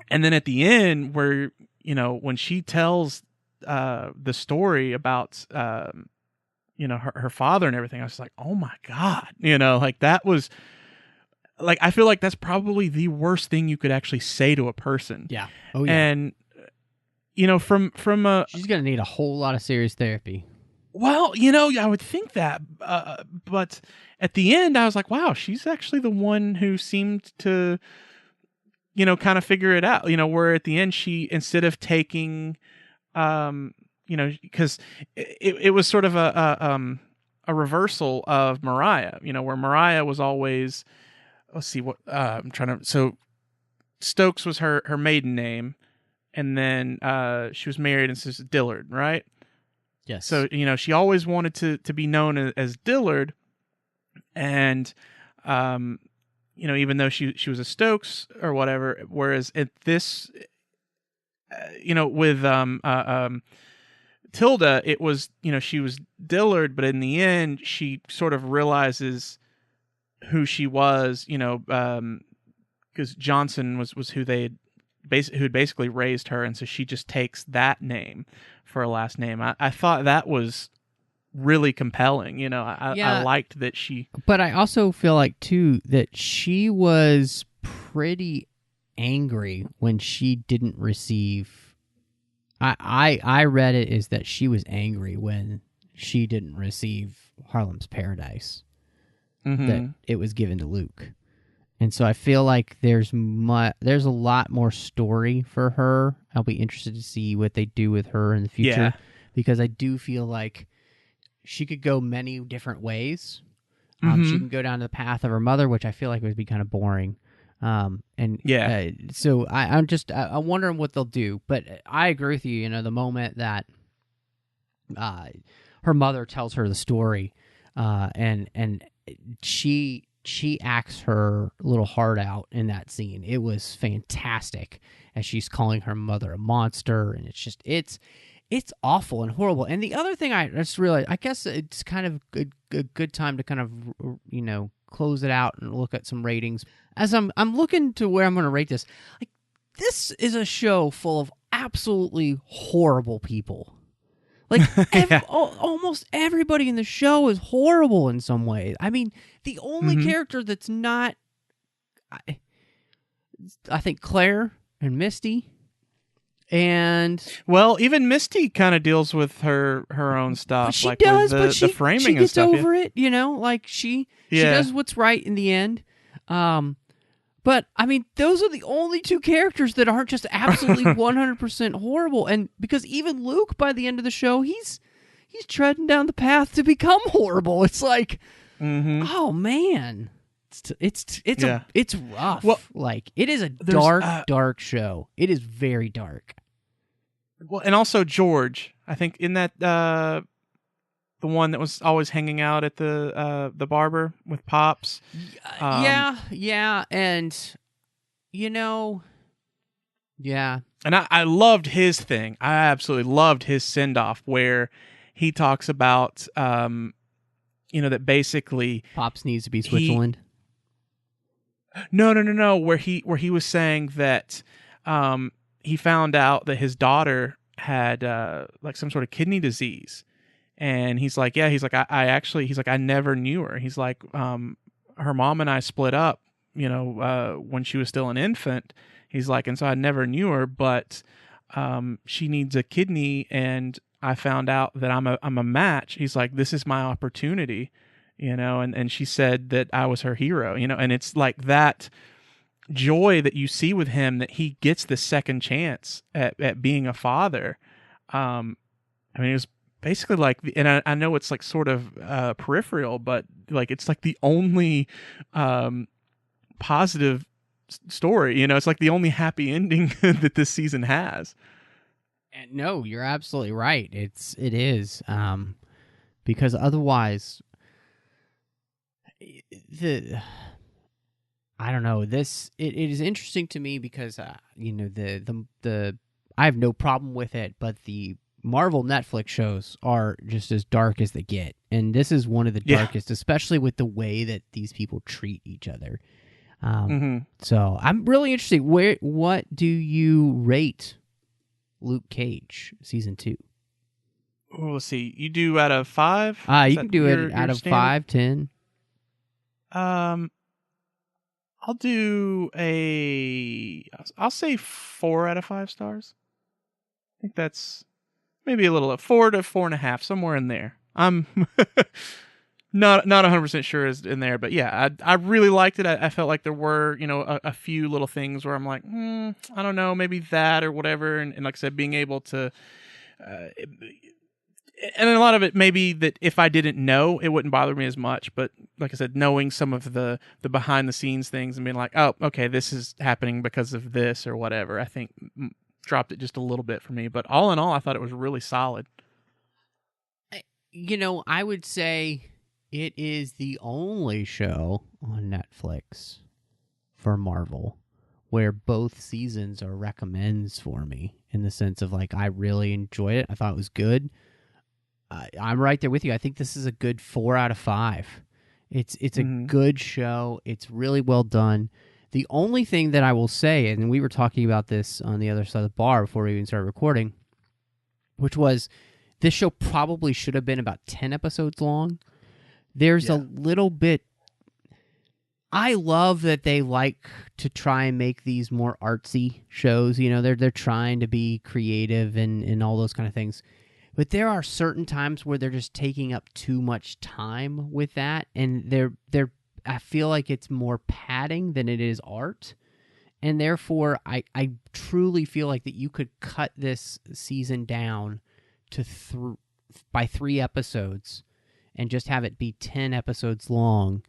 then at the end where, you know, when she tells the story about, you know, her father and everything, I was like, oh my God, you know, like that was like, I feel like that's probably the worst thing you could actually say to a person. Yeah. Oh yeah. And, you know, from a... She's going to need a whole lot of serious therapy. Well, you know, I would think that. But at the end, I was like, wow, she's actually the one who seemed to, you know, kind of figure it out. You know, where at the end, she, instead of taking, you know, because it was sort of a reversal of Mariah, you know, where Mariah was always, let's see what, I'm trying to, so Stokes was her maiden name. And then she was married, and so it's Dillard, right? Yes. So, you know, she always wanted to be known as Dillard. And, you know, even though she was a Stokes or whatever, whereas at this, you know, with Tilda, it was, you know, she was Dillard, but in the end, she sort of realizes who she was, you know, because Johnson was who they had who'd basically raised her, and so she just takes that name for a last name. I thought that was really compelling. You know, I liked that she... But I also feel like, too, that she was pretty angry when she didn't receive... I read it as that she was angry when she didn't receive Harlem's Paradise, that it was given to Luke. And so I feel like there's a lot more story for her. I'll be interested to see what they do with her in the future, because I do feel like she could go many different ways. She can go down to the path of her mother, which I feel like would be kind of boring. So I'm wondering what they'll do. But I agree with you. You know, the moment that her mother tells her the story, and she acts her little heart out in that scene. It was fantastic, as she's calling her mother a monster, and it's awful and horrible. And the other thing I just realized, I guess it's kind of a good time to kind of, you know, close it out and look at some ratings. As I'm looking to where I'm going to rate this, like, this is a show full of absolutely horrible people. Like almost everybody in the show is horrible in some way. I mean, the only character that's not, I think Claire and Misty. And well, even Misty kind of deals with her own stuff. But she like does, with but she framing she and gets stuff. over it, like she does what's right in the end. But I mean, those are the only two characters that aren't just absolutely 100% horrible. And because even Luke, by the end of the show, he's treading down the path to become horrible. It's like, oh man, it's rough. Well, like it is a dark show. It is very dark. Well, and also George, I think in that the one that was always hanging out at the barber with Pops. Yeah, and yeah. And I loved his thing. I absolutely loved his send off where he talks about that basically Pops needs to be Switzerland. No. Where he was saying that he found out that his daughter had like some sort of kidney disease, and he's like, I never knew her. He's like, her mom and I split up, when she was still an infant. He's like, and so I never knew her, but she needs a kidney, and I found out that I'm a match. He's like, this is my opportunity, and she said that I was her hero, and it's like that joy that you see with him that he gets the second chance at being a father. I mean, it was basically like, and I know it's like sort of peripheral, but like it's like the only positive story. It's like the only happy ending that this season has. And no, you're absolutely right. It is because otherwise, I don't know. It is interesting to me because the I have no problem with it, but the Marvel Netflix shows are just as dark as they get, and this is one of the darkest, especially with the way that these people treat each other. So I'm really interested. What do you rate Luke Cage season 2? Well, let's see. You do out of 5? You can do it out of 5, 10. I'll do I'll say 4 out of 5 stars. I think that's maybe a little 4 to 4.5, somewhere in there. I'm not 100% sure is in there, but yeah, I really liked it. I felt like there were, a few little things where I'm like, I don't know, maybe that or whatever. And like I said, being able to, and a lot of it maybe that if I didn't know, it wouldn't bother me as much. But like I said, knowing some of the behind the scenes things and being like, oh, okay, this is happening because of this or whatever, I think dropped it just a little bit for me. But all in all, I thought it was really solid. I would say it is the only show on Netflix for Marvel where both seasons are recommends for me, in the sense of like, I really enjoyed it. I thought it was good. I'm right there with you. I think this is a good 4 out of 5. It's a good show. It's really well done. The only thing that I will say, and we were talking about this on the other side of the bar before we even started recording, which was this show probably should have been about 10 episodes long. There's a little bit... I love that they like to try and make these more artsy shows. They're trying to be creative and all those kind of things. But there are certain times where they're just taking up too much time with that, and I feel like it's more padding than it is art. And therefore, I truly feel like that you could cut this season down to by 3 episodes and just have it be 10 episodes long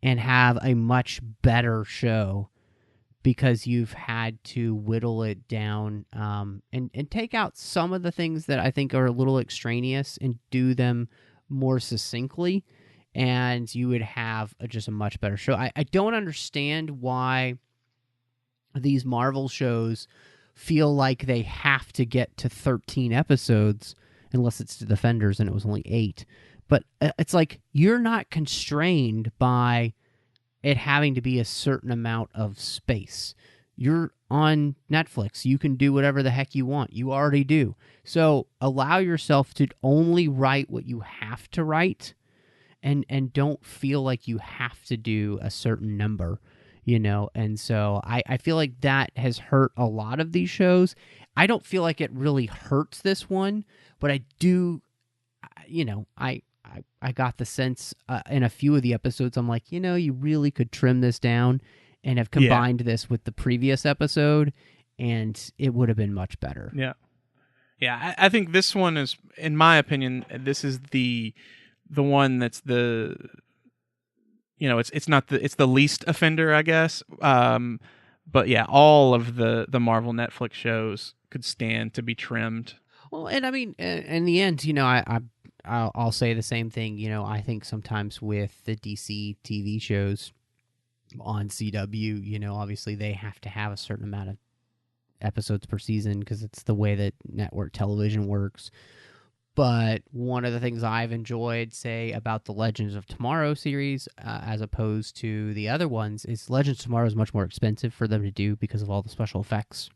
and have a much better show, because you've had to whittle it down and take out some of the things that I think are a little extraneous and do them more succinctly, and you would have just a much better show. I don't understand why these Marvel shows feel like they have to get to 13 episodes, unless it's the Defenders and it was only 8. But it's like you're not constrained by it having to be a certain amount of space. You're on Netflix. You can do whatever the heck you want. You already do. So allow yourself to only write what you have to write, and don't feel like you have to do a certain number, And so I feel like that has hurt a lot of these shows. I don't feel like it really hurts this one, but I do, I got the sense in a few of the episodes, I'm like, you really could trim this down and have combined this with the previous episode, and it would have been much better. Yeah. Yeah, I think this one is, in my opinion, this is the one that's it's the least offender, I guess. But yeah, all of the Marvel Netflix shows could stand to be trimmed. Well, and I mean, in the end, I'll say the same thing. I think sometimes with the DC TV shows on CW, obviously they have to have a certain amount of episodes per season because it's the way that network television works. But one of the things I've enjoyed, say, about the Legends of Tomorrow series, as opposed to the other ones, is Legends of Tomorrow is much more expensive for them to do because of all the special effects.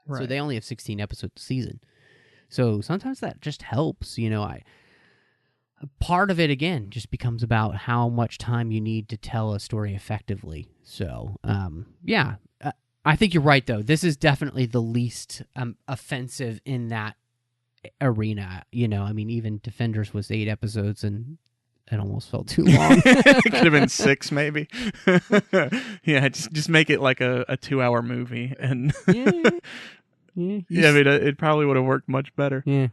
Right. So they only have 16 episodes a season. So sometimes that just helps. Part of it, again, just becomes about how much time you need to tell a story effectively. So, I think you're right, though. This is definitely the least offensive in that arena. I mean, even Defenders was 8 episodes, and it almost felt too long. It could have been 6, maybe. Yeah, just make it like a 2-hour movie, and yeah, I mean, it probably would have worked much better. Yeah.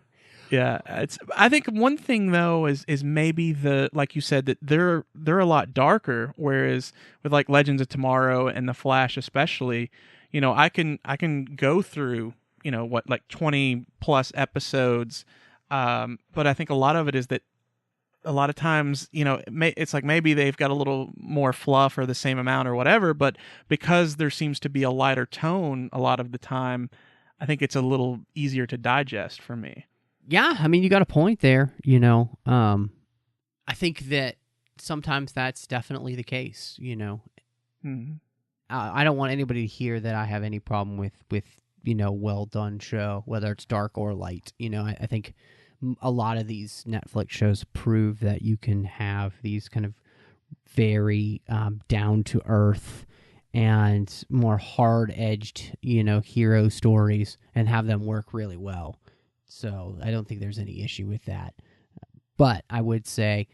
I think one thing though is maybe like you said, that they're a lot darker, whereas with like Legends of Tomorrow and The Flash especially, I can go through like 20 plus episodes, but I think a lot of it is that a lot of times it's like maybe they've got a little more fluff or the same amount or whatever, but because there seems to be a lighter tone a lot of the time, I think it's a little easier to digest for me. Yeah, I mean, you got a point there, I think that sometimes that's definitely the case, Mm-hmm. I don't want anybody to hear that I have any problem with well-done show, whether it's dark or light. I think a lot of these Netflix shows prove that you can have these kind of very down-to-earth and more hard-edged, hero stories and have them work really well. So I don't think there's any issue with that. But I would say,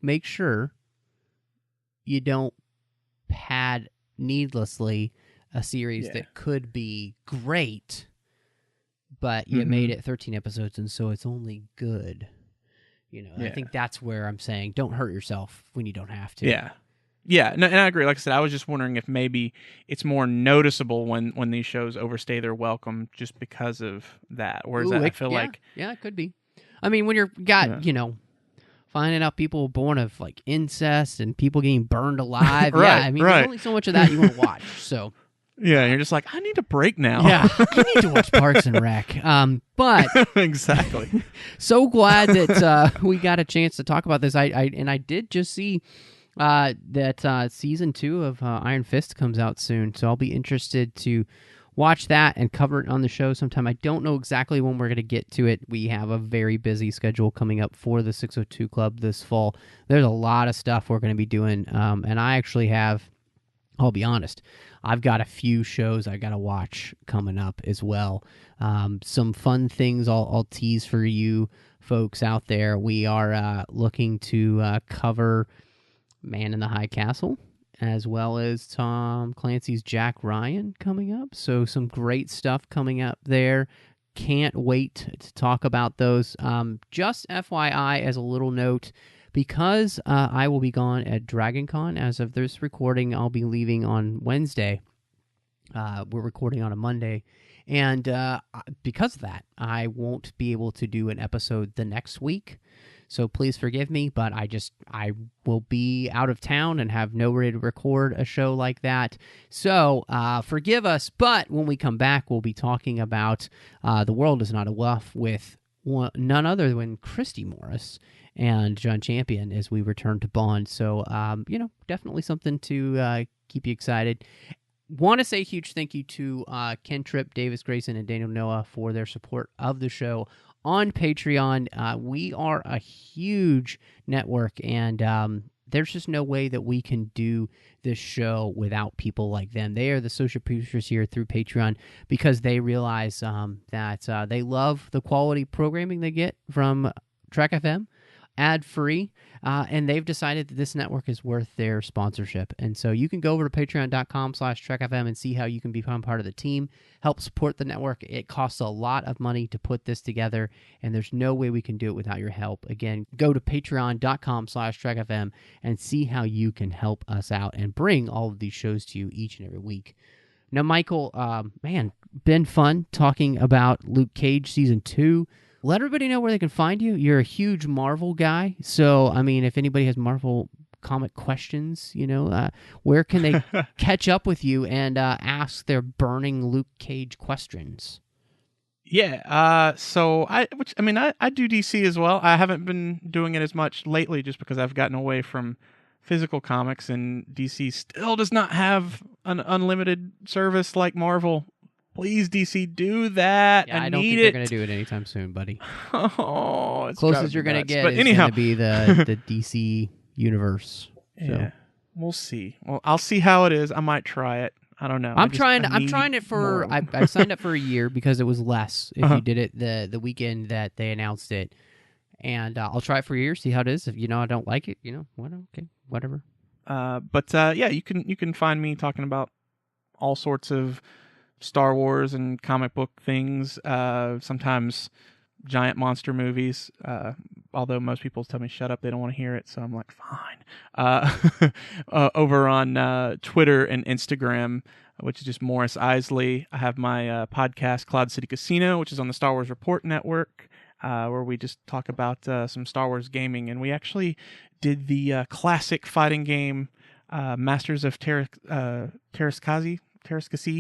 make sure you don't pad needlessly a series that could be great, but you made it 13 episodes, and so it's only good. I think that's where I'm saying don't hurt yourself when you don't have to. Yeah, no, and I agree. Like I said, I was just wondering if maybe it's more noticeable when these shows overstay their welcome just because of that. Whereas I feel like... Yeah, it could be. I mean, when you're finding out people born of like incest and people getting burned alive. Right, I mean, there's only so much of that you want to watch. So... Yeah, you're just like, I need a break now. Yeah, I need to watch Parks and Rec. But exactly. So glad that we got a chance to talk about this. I did just see that season 2 of Iron Fist comes out soon, so I'll be interested to watch that and cover it on the show sometime. I don't know exactly when we're going to get to it. We have a very busy schedule coming up for the 602 Club this fall. There's a lot of stuff we're going to be doing, and I actually have, I'll be honest, I've got a few shows I got to watch coming up as well. Some fun things I'll tease for you folks out there. We are looking to cover Man in the High Castle, as well as Tom Clancy's Jack Ryan coming up. So some great stuff coming up there. Can't wait to talk about those. Just FYI, as a little note, because I will be gone at DragonCon as of this recording, I'll be leaving on Wednesday. We're recording on a Monday. And because of that, I won't be able to do an episode the next week. So please forgive me, but I will be out of town and have no way to record a show like that. So forgive us, but when we come back, we'll be talking about The World Is Not Enough with none other than Christy Morris and John Champion as we return to Bond. So, definitely something to keep you excited. want to say a huge thank you to Ken Tripp, Davis Grayson, and Daniel Noah for their support of the show on Patreon. We are a huge network, and there's just no way that we can do this show without people like them. They are the social producers here through Patreon because they realize that they love the quality programming they get from Trek FM, ad-free, and they've decided that this network is worth their sponsorship. And so you can go over to patreon.com/TrekFM and see how you can become part of the team, help support the network. It costs a lot of money to put this together, and there's no way we can do it without your help. Again, go to patreon.com/TrekFM and see how you can help us out and bring all of these shows to you each and every week. Now, Michael, man, been fun talking about Luke Cage Season 2. Let everybody know where they can find you. You're a huge Marvel guy, so, I mean, if anybody has Marvel comic questions, where can they catch up with you and ask their burning Luke Cage questions? Yeah, so I do DC as well. I haven't been doing it as much lately just because I've gotten away from physical comics, and DC still does not have an unlimited service like Marvel. Please, DC, do that. Yeah, I don't need think it. they're going to do it anytime soon, buddy. Oh, it's closest you're going to get but is anyhow. going to be the DC universe. So. Yeah, we'll see. Well, I'll see how it is. I might try it. I don't know. I'm trying it for. I signed up for a year because it was less if you did it the weekend that they announced it, and I'll try it for a year, see how it is. If I don't like it, okay, whatever. Yeah, you can find me talking about all sorts of Star Wars and comic book things. Sometimes giant monster movies. Although most people tell me shut up, they don't want to hear it, so I'm like, fine. Over on Twitter and Instagram, which is just Morris Isley. I have my podcast, Cloud City Casino, which is on the Star Wars Report Network, where we just talk about some Star Wars gaming. And we actually did the classic fighting game, Masters of Terraskasi,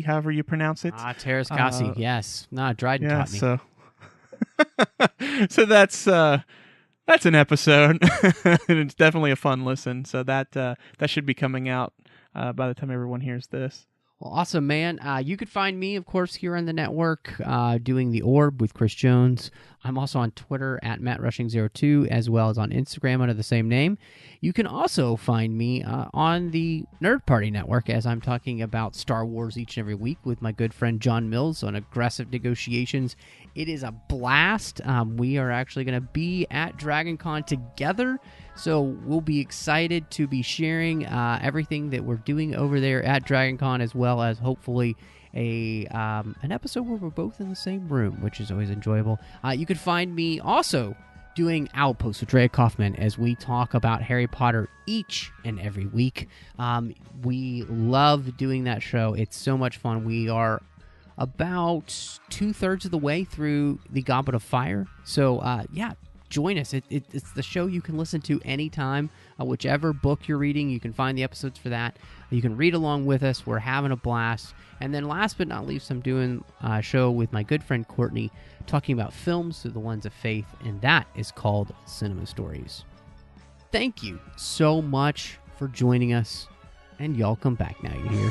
however you pronounce it. Terraskasi, yes. Dryden taught me. So that's an episode. And it's definitely a fun listen. So that should be coming out by the time everyone hears this. Well, awesome, man. You could find me, of course, here on the network doing The Orb with Chris Jones. I'm also on Twitter at MattRushing02, as well as on Instagram under the same name. You can also find me on the Nerd Party Network, as I'm talking about Star Wars each and every week with my good friend John Mills on Aggressive Negotiations. It is a blast. We are actually going to be at DragonCon together, so we'll be excited to be sharing everything that we're doing over there at DragonCon, as well as hopefully an episode where we're both in the same room, which is always enjoyable. You can find me also doing Outpost with Drea Kaufman as we talk about Harry Potter each and every week. We love doing that show. It's so much fun. We are about 2/3 of the way through the Goblet of Fire. So, join us. It's the show you can listen to anytime. Whichever book you're reading, you can find the episodes for that. You can read along with us. We're having a blast. And then last but not least, I'm doing a show with my good friend Courtney talking about films through the lens of faith, and that is called Cinema Stories. Thank you so much for joining us, and y'all come back now, you hear?